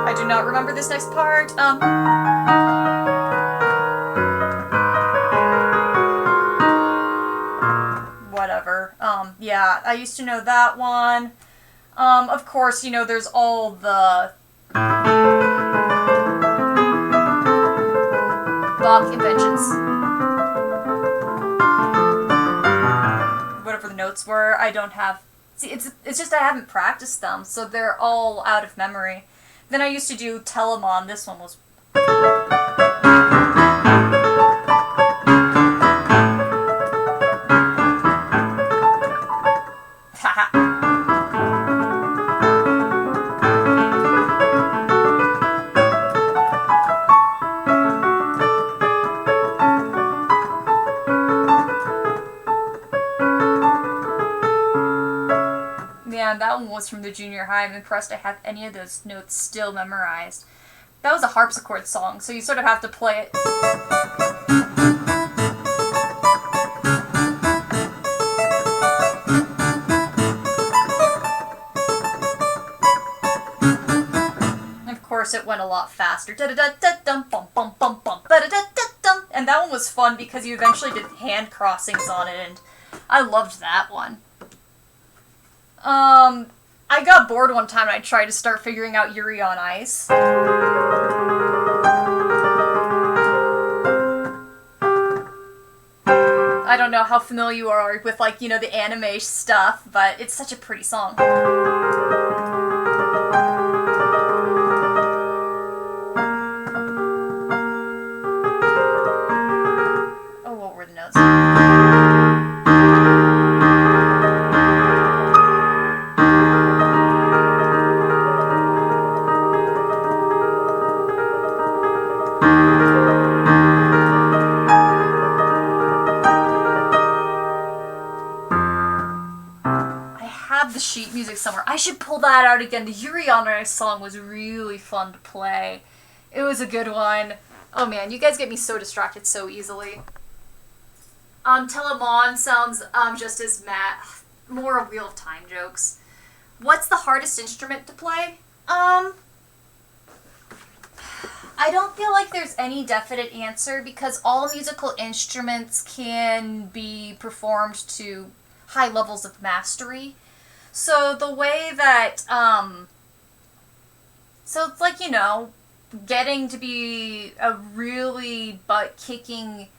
I do not remember this next part. Whatever. Yeah, I used to know that one. Of course, you know, there's all the Bach inventions. Whatever the notes were, I don't have... See, it's just I haven't practiced them, so they're all out of memory. Then I used to do Telemann. This one was... Man, that one was from the junior high. I'm impressed I have any of those notes still memorized. That was a harpsichord song, so you sort of have to play it. Of course, it went a lot faster. And that one was fun because you eventually did hand crossings on it, and I loved that one. I got bored one time and I tried to start figuring out Yuri on Ice. I don't know how familiar you are with, like, you know, the anime stuff, but it's such a pretty song. Oh, what were the notes? The sheet music somewhere. I should pull that out again. The Yuri on Ice song was really fun to play. It was a good one. Oh man, you guys get me so distracted so easily. Telemann sounds just as more a Wheel of Time jokes. What's the hardest instrument to play? I don't feel like there's any definite answer because all musical instruments can be performed to high levels of mastery. So the way that, so it's like, getting to be a really butt-kicking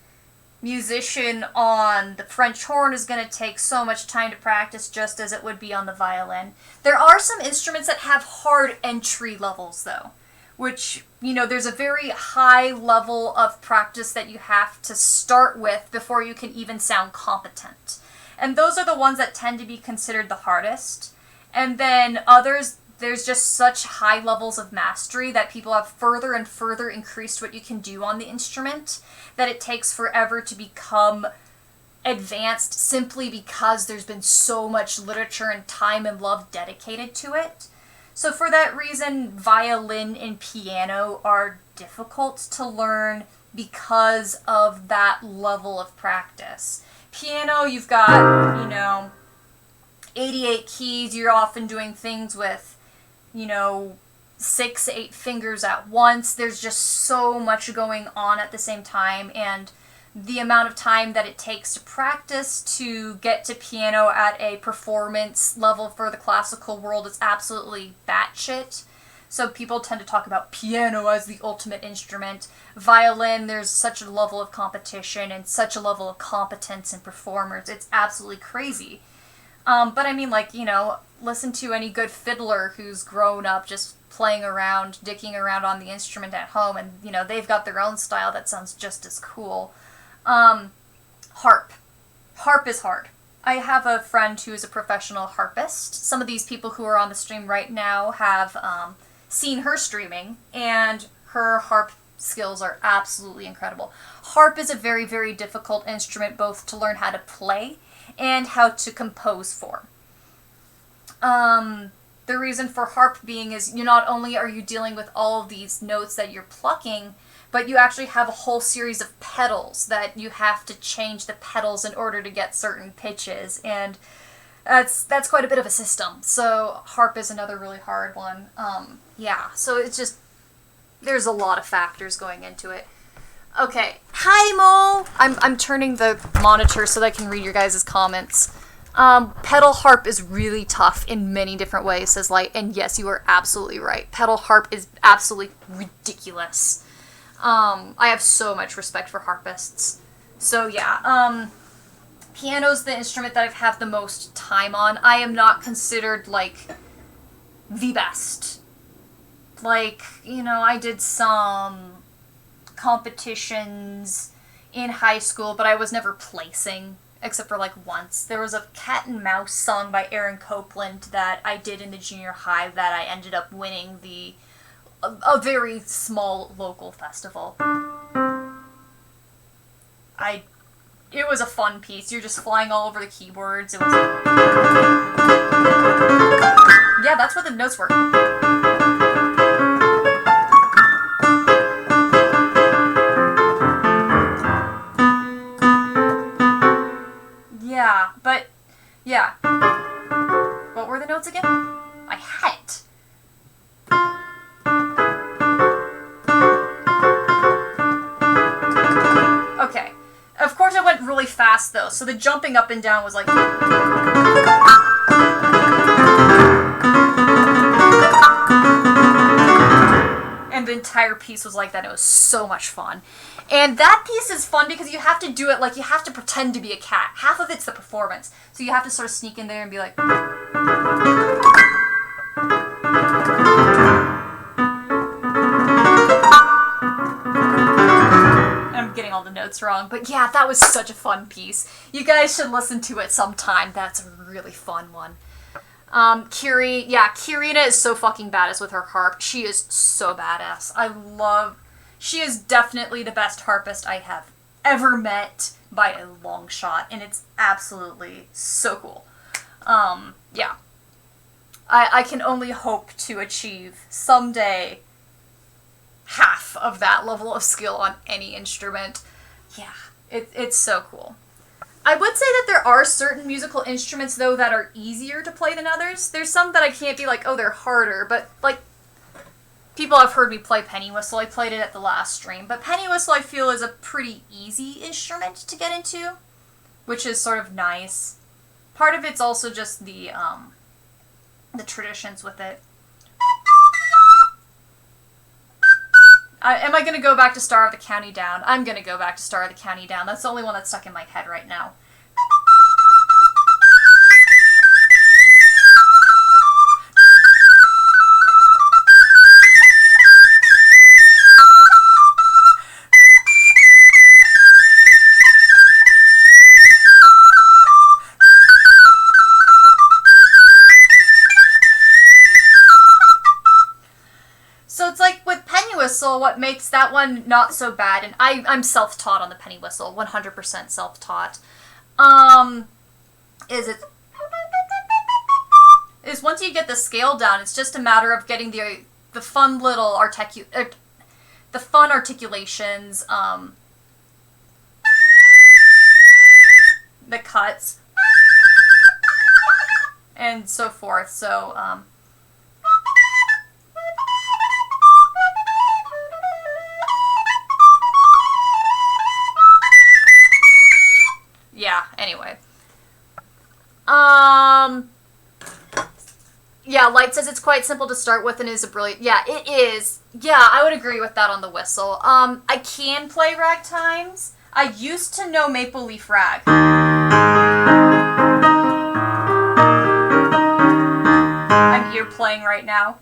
musician on the French horn is going to take so much time to practice just as it would be on the violin. There are some instruments that have hard entry levels, though, which, there's a very high level of practice that you have to start with before you can even sound competent. And those are the ones that tend to be considered the hardest. And then others, there's just such high levels of mastery that people have further and further increased what you can do on the instrument, that it takes forever to become advanced simply because there's been so much literature and time and love dedicated to it. So for that reason, violin and piano are difficult to learn because of that level of practice. Piano, you've got, 88 keys. You're often doing things with, 6, 8 fingers at once. There's just so much going on at the same time, and the amount of time that it takes to practice to get to piano at a performance level for the classical world is absolutely batshit. So people tend to talk about piano as the ultimate instrument. Violin, there's such a level of competition and such a level of competence in performers. It's absolutely crazy. But I mean, listen to any good fiddler who's grown up just playing around, dicking around on the instrument at home, and, they've got their own style that sounds just as cool. Harp. Harp is hard. I have a friend who is a professional harpist. Some of these people who are on the stream right now have seen her streaming, and her harp skills are absolutely incredible. Harp is a very, very difficult instrument both to learn how to play and how to compose for. The reason for harp being is not only are you dealing with all of these notes that you're plucking, but you actually have a whole series of pedals that you have to change the pedals in order to get certain pitches, and that's quite a bit of a system. So harp is another really hard one. So it's just, there's a lot of factors going into it. Okay, hi Mo! I'm turning the monitor so that I can read your guys' comments. Pedal harp is really tough in many different ways, says Light, and yes, you are absolutely right. Pedal harp is absolutely ridiculous. I have so much respect for harpists. So yeah, piano's the instrument that I've had the most time on. I am not considered, the best. I did some competitions in high school, but I was never placing, except for, once. There was a Cat and Mouse song by Aaron Copland that I did in the junior high that I ended up winning a very small local festival. It was a fun piece. You're just flying all over the keyboards. It was... Yeah, that's where the notes were. Yeah, but... Yeah. What were the notes again? I had it. Okay. Of course it went really fast though, so the jumping up and down was like... And the entire piece was like that. It was so much fun. And that piece is fun because you have to do it you have to pretend to be a cat. Half of it's the performance. So you have to sort of sneak in there and be like... I'm getting all the notes wrong, but yeah, that was such a fun piece. You guys should listen to it sometime. That's a really fun one. Kirina is so fucking badass with her harp. She is so badass. She is definitely the best harpist I have ever met by a long shot, and it's absolutely so cool. Yeah. I can only hope to achieve someday half of that level of skill on any instrument. Yeah, it's so cool. I would say that there are certain musical instruments, though, that are easier to play than others. There's some that I can't be like, oh, they're harder, but, people have heard me play penny whistle. I played it at the last stream. But penny whistle, I feel, is a pretty easy instrument to get into, which is sort of nice. Part of it's also just the traditions with it. Am I going to go back to Star of the County Down? I'm going to go back to Star of the County Down. That's the only one that's stuck in my head right now. Whistle, what makes that one not so bad, and I'm self-taught on the penny whistle, 100% self-taught, is once you get the scale down, it's just a matter of getting the fun little articulations, the cuts, and so forth, so, yeah, anyway. Yeah, Light says it's quite simple to start with and is a brilliant... Yeah, it is. Yeah, I would agree with that on the whistle. I can play ragtimes. I used to know Maple Leaf Rag. I'm ear playing right now.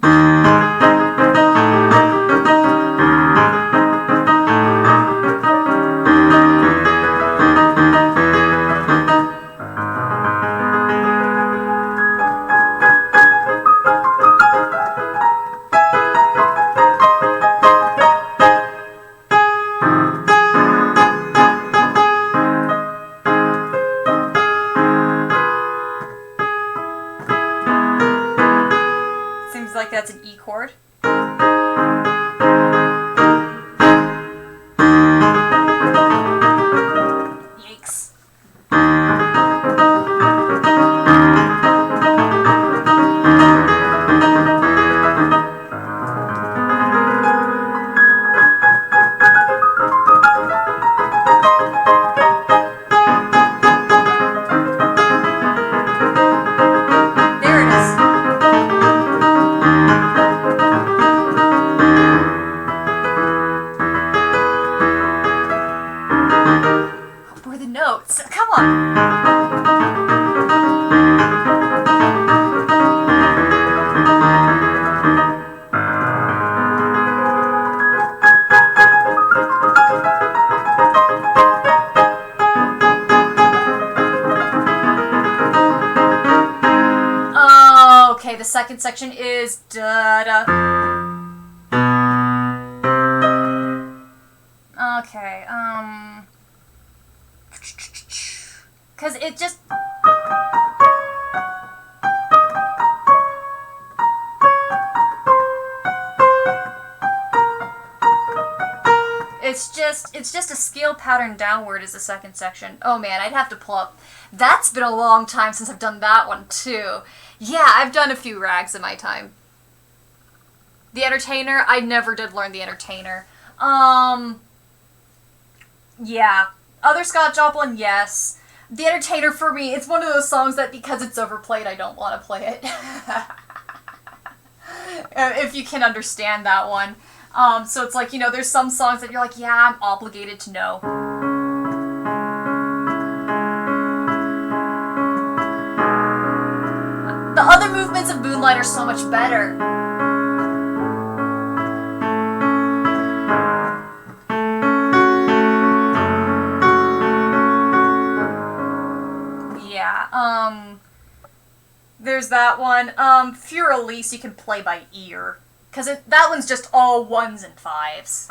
That's an E chord. Yikes. The second section is da-da. Okay, because it just... It's just a scale pattern downward is the second section. Oh man, I'd have to pull up. That's been a long time since I've done that one too. Yeah, I've done a few rags in my time. The Entertainer, I never did learn The Entertainer. Yeah. Other Scott Joplin, yes. The Entertainer, for me, it's one of those songs that because it's overplayed, I don't want to play it. If you can understand that one. So it's like, you know, there's some songs that you're like, yeah, I'm obligated to know. The other movements of Moonlight are so much better. Yeah, there's that one. Fur Elise you can play by ear. Because that one's just all 1s and 5s.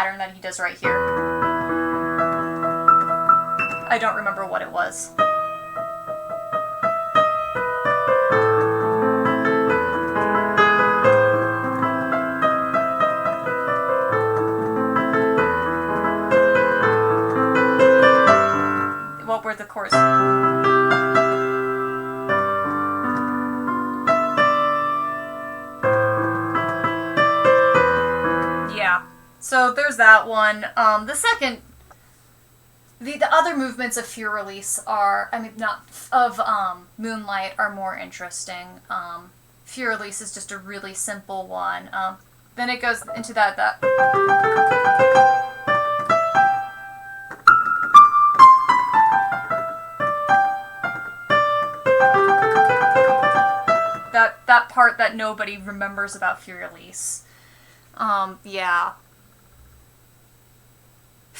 pattern that he does right here. I don't remember what it was. What were the chords? Yeah. So there's that one. The other movements of Fear Release are, Moonlight are more interesting. Fear Release is just a really simple one. Then it goes into that. That part that nobody remembers about Fear Release. Yeah.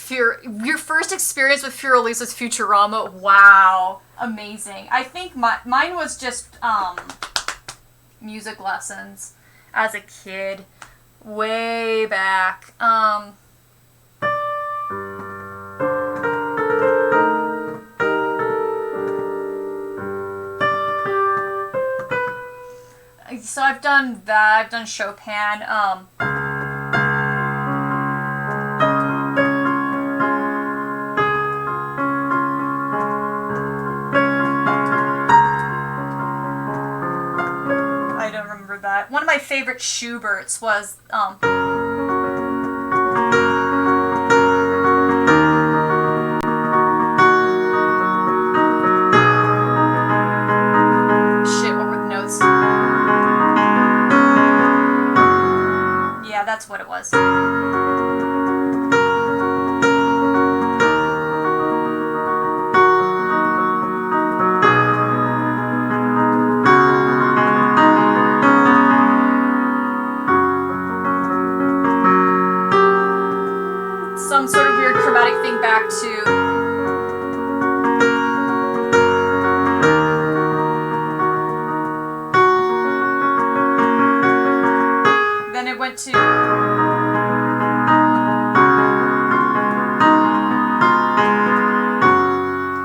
Your first experience with Fear Release was Futurama. Wow. Amazing. I think mine was just, music lessons as a kid. Way back. So I've done that. I've done Chopin. I don't remember that. One of my favorite Schuberts was that's what it was. Some sort of weird chromatic thing back to went to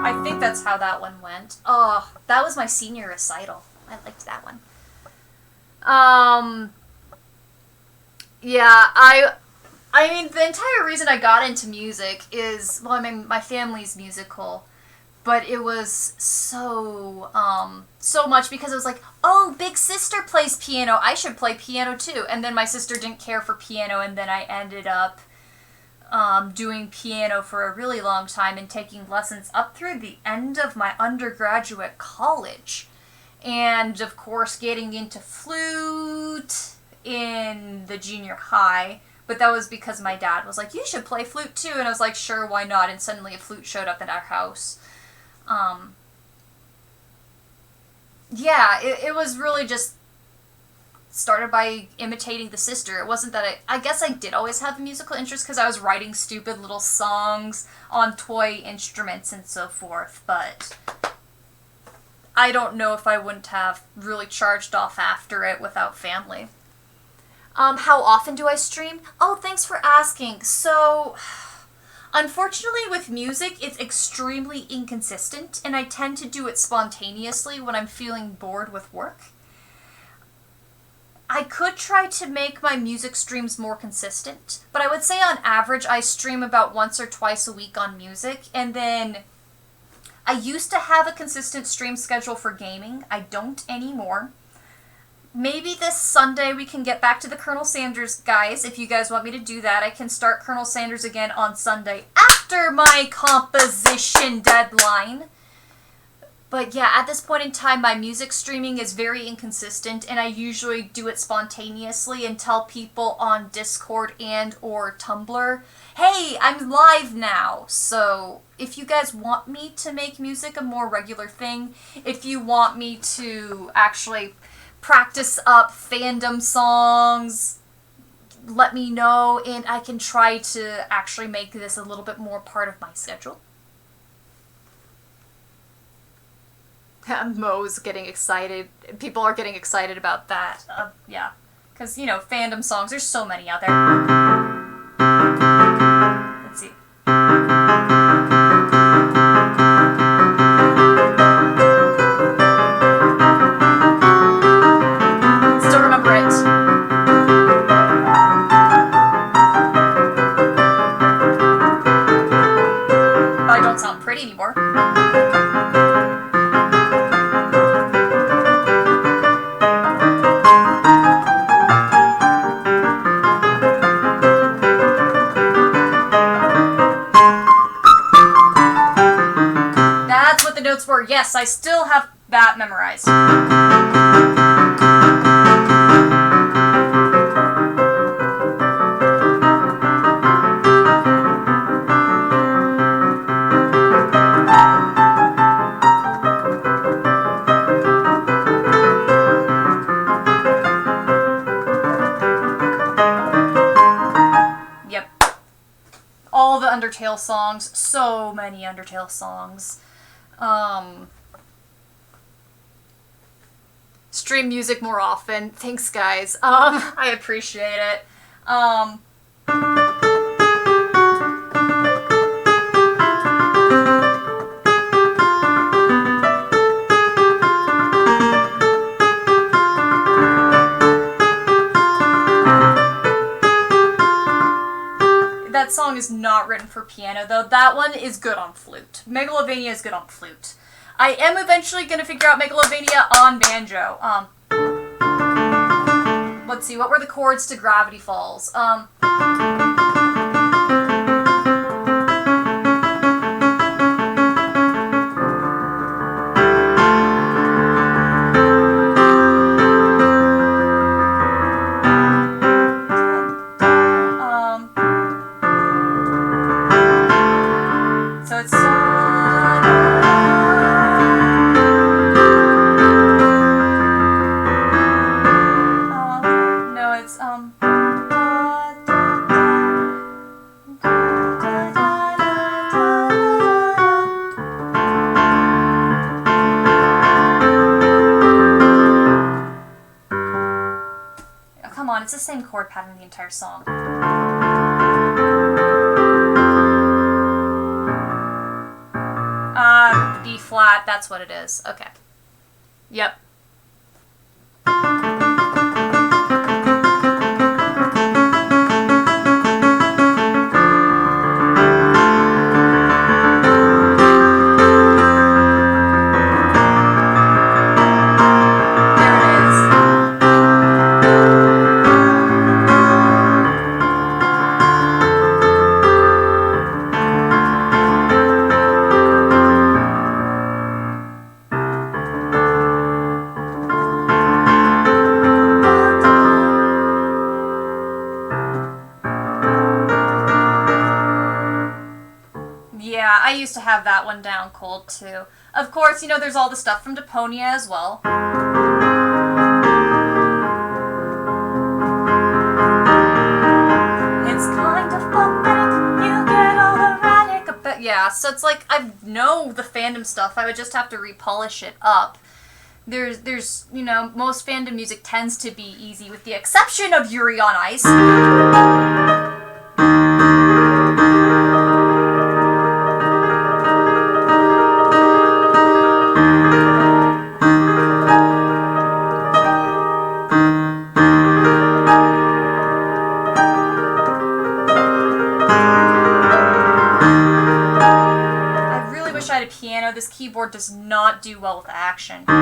I think that's how that one went. Oh, that was my senior recital. I liked that one. Yeah, I mean, the entire reason I got into music is, well, I mean, my family's musical. But it was so much because it was like, oh, big sister plays piano, I should play piano too. And then my sister didn't care for piano, and then I ended up doing piano for a really long time and taking lessons up through the end of my undergraduate college. And, of course, getting into flute in the junior high. But that was because my dad was like, you should play flute too. And I was like, sure, why not? And suddenly a flute showed up at our house. Yeah, it was really just started by imitating the sister. It wasn't that I guess I did always have a musical interest because I was writing stupid little songs on toy instruments and so forth, but I don't know if I wouldn't have really charged off after it without family. How often do I stream? Oh, thanks for asking. So, unfortunately with music, it's extremely inconsistent, and I tend to do it spontaneously when I'm feeling bored with work. I could try to make my music streams more consistent, but I would say on average I stream about once or twice a week on music, and then I used to have a consistent stream schedule for gaming. I don't anymore. Maybe this Sunday we can get back to the Colonel Sanders guys. If you guys want me to do that, I can start Colonel Sanders again on Sunday after my composition deadline. But yeah, at this point in time, my music streaming is very inconsistent, and I usually do it spontaneously and tell people on Discord and or Tumblr, hey, I'm live now. So if you guys want me to make music a more regular thing, if you want me to actually practice up fandom songs, let me know, and I can try to actually make this a little bit more part of my schedule. Mo's getting excited. People are getting excited about that. Yeah. Because, you know, fandom songs, there's so many out there. 4. Yes, I still have that memorized. All the Undertale songs, so many Undertale songs. Stream music more often. Thanks, guys. I appreciate it. That song is not written for piano, though. That one is good on flute. Megalovania is good on flute. I am eventually going to figure out Megalovania on banjo. Let's see, what were the chords to Gravity Falls? So it's no, it's oh, come on, it's the same chord pattern the entire song. B flat, that's what it is. Okay. Yep. Yeah, I used to have that one down cold, too. Of course, you know, there's all the stuff from Deponia as well. It's kind of pathetic, you get all erratic about... Yeah, so it's like, I know the fandom stuff, I would just have to repolish it up. There's, you know, most fandom music tends to be easy, with the exception of Yuri on Ice. Piano, this keyboard does not do well with action. But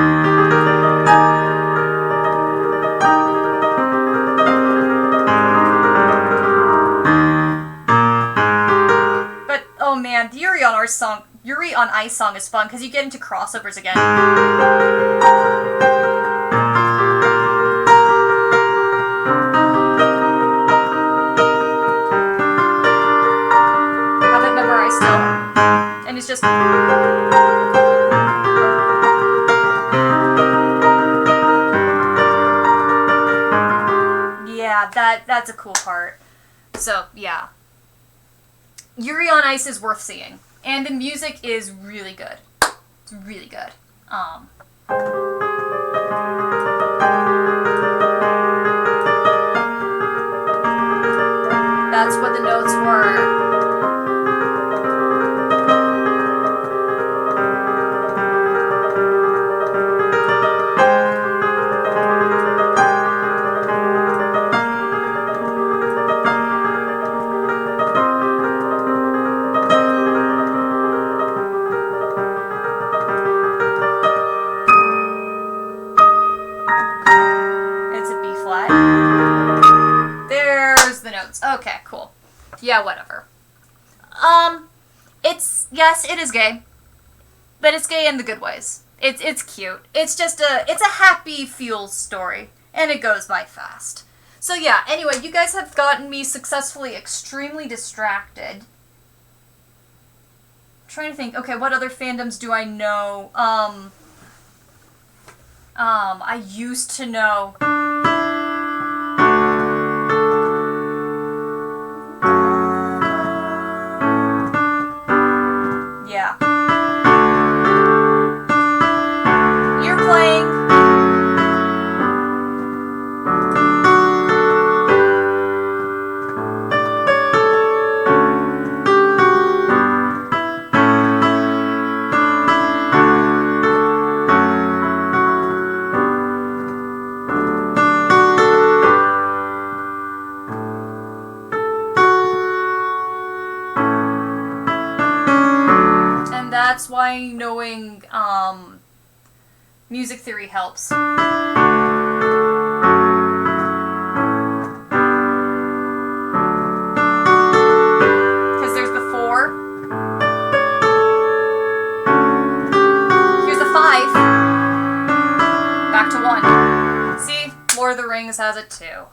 oh man, the Yuri on Ice song is fun because you get into crossovers again. Have it memorized still. And it's just... Yeah, that's a cool part. So, yeah. Yuri on Ice is worth seeing. And the music is really good. It's really good. That's what the notes were. Okay, cool. Yeah, whatever. Yes, it is gay. But it's gay in the good ways. It's cute. It's just it's a happy feels story. And it goes by fast. So yeah, anyway, you guys have gotten me successfully extremely distracted. I'm trying to think, okay, what other fandoms do I know? I used to know. Yeah. You're playing. That's why knowing music theory helps. Because there's the 4. Here's the 5. Back to 1. See? Lord of the Rings has it too.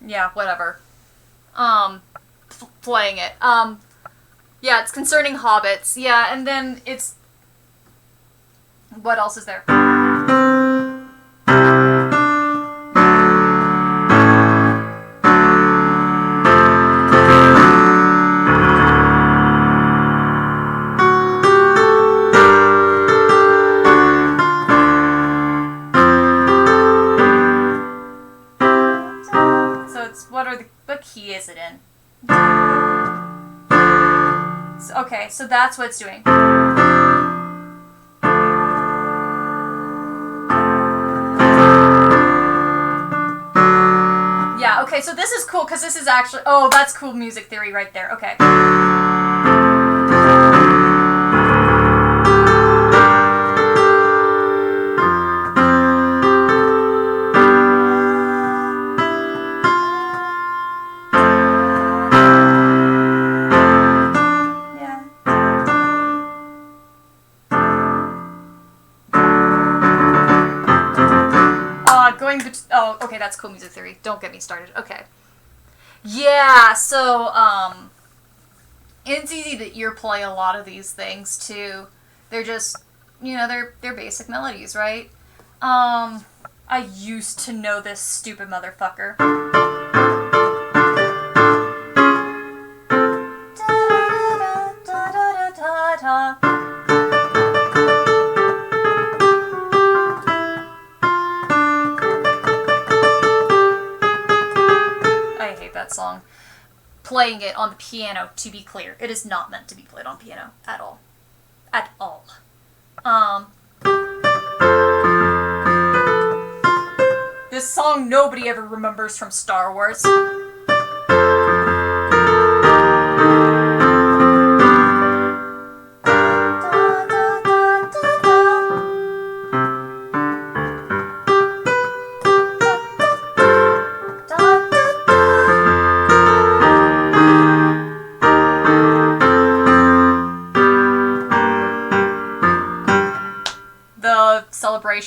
Yeah, whatever. Playing it. Yeah, it's concerning hobbits. Yeah, and then it's... What else is there? What key is it in? Okay, so that's what it's doing. Yeah, okay, so this is cool because this is actually... Oh, that's cool music theory right there. Okay. Oh, okay, that's cool music theory. Don't get me started. Okay. Yeah, so, it's easy to ear play a lot of these things, too. They're just, you know, they're basic melodies, right? I used to know this stupid motherfucker. Song. Playing it on the piano, to be clear. It is not meant to be played on piano at all. At all. This song nobody ever remembers from Star Wars.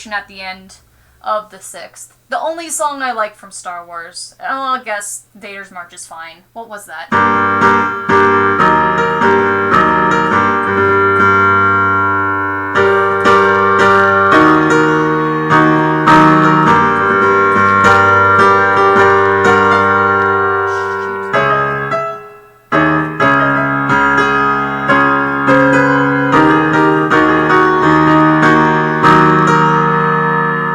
narration at the end of the 6th. The only song I like from Star Wars. Oh, I guess Vader's March is fine. What was that?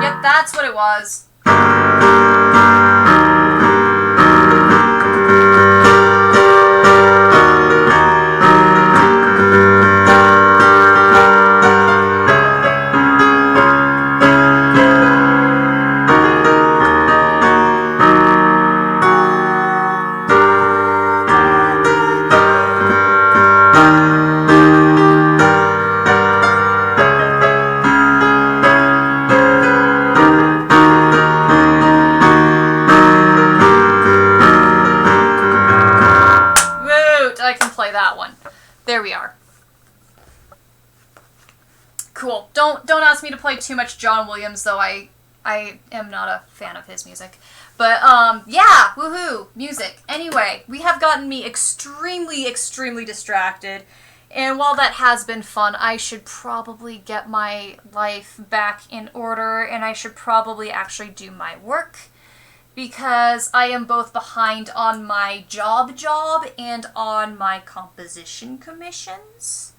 Yep, that's what it was. That one. There we are. Cool. Don't ask me to play too much John Williams, though I am not a fan of his music. But yeah, woohoo, music. Anyway, we have gotten me extremely distracted. And while that has been fun, I should probably get my life back in order, and I should probably actually do my work, because I am both behind on my job and on my composition commissions.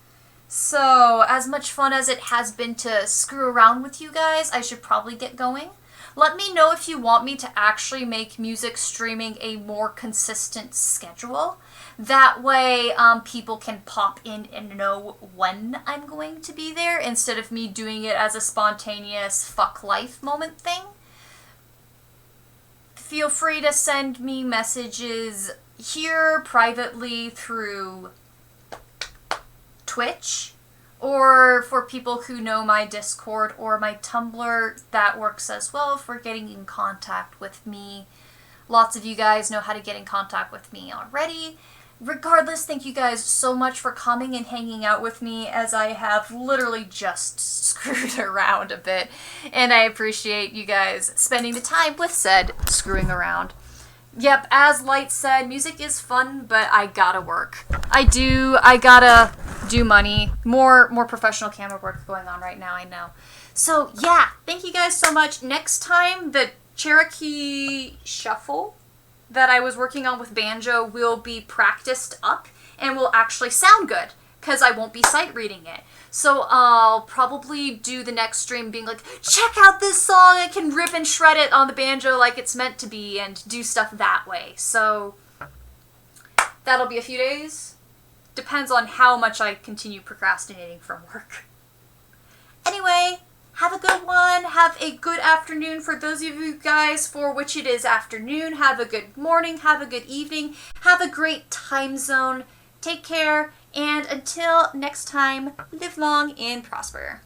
So, as much fun as it has been to screw around with you guys, I should probably get going. Let me know if you want me to actually make music streaming a more consistent schedule. That way, people can pop in and know when I'm going to be there, instead of me doing it as a spontaneous fuck life moment thing. Feel free to send me messages here privately through Twitch, or for people who know my Discord or my Tumblr, that works as well for getting in contact with me. Lots of you guys know how to get in contact with me already. Regardless, thank you guys so much for coming and hanging out with me, as I have literally just screwed around a bit, and I appreciate you guys spending the time with said screwing around. Yep, as Light said, music is fun, but I gotta work. I gotta do money. More professional camera work going on right now, I know. So yeah, thank you guys so much. Next time, the Cherokee Shuffle that I was working on with banjo will be practiced up and will actually sound good, because I won't be sight reading it. So I'll probably do the next stream being like, check out this song, I can rip and shred it on the banjo like it's meant to be, and do stuff that way. So that'll be a few days. Depends on how much I continue procrastinating from work. Anyway, have a good one. Have a good afternoon for those of you guys for which it is afternoon. Have a good morning. Have a good evening. Have a great time zone. Take care. And until next time, live long and prosper.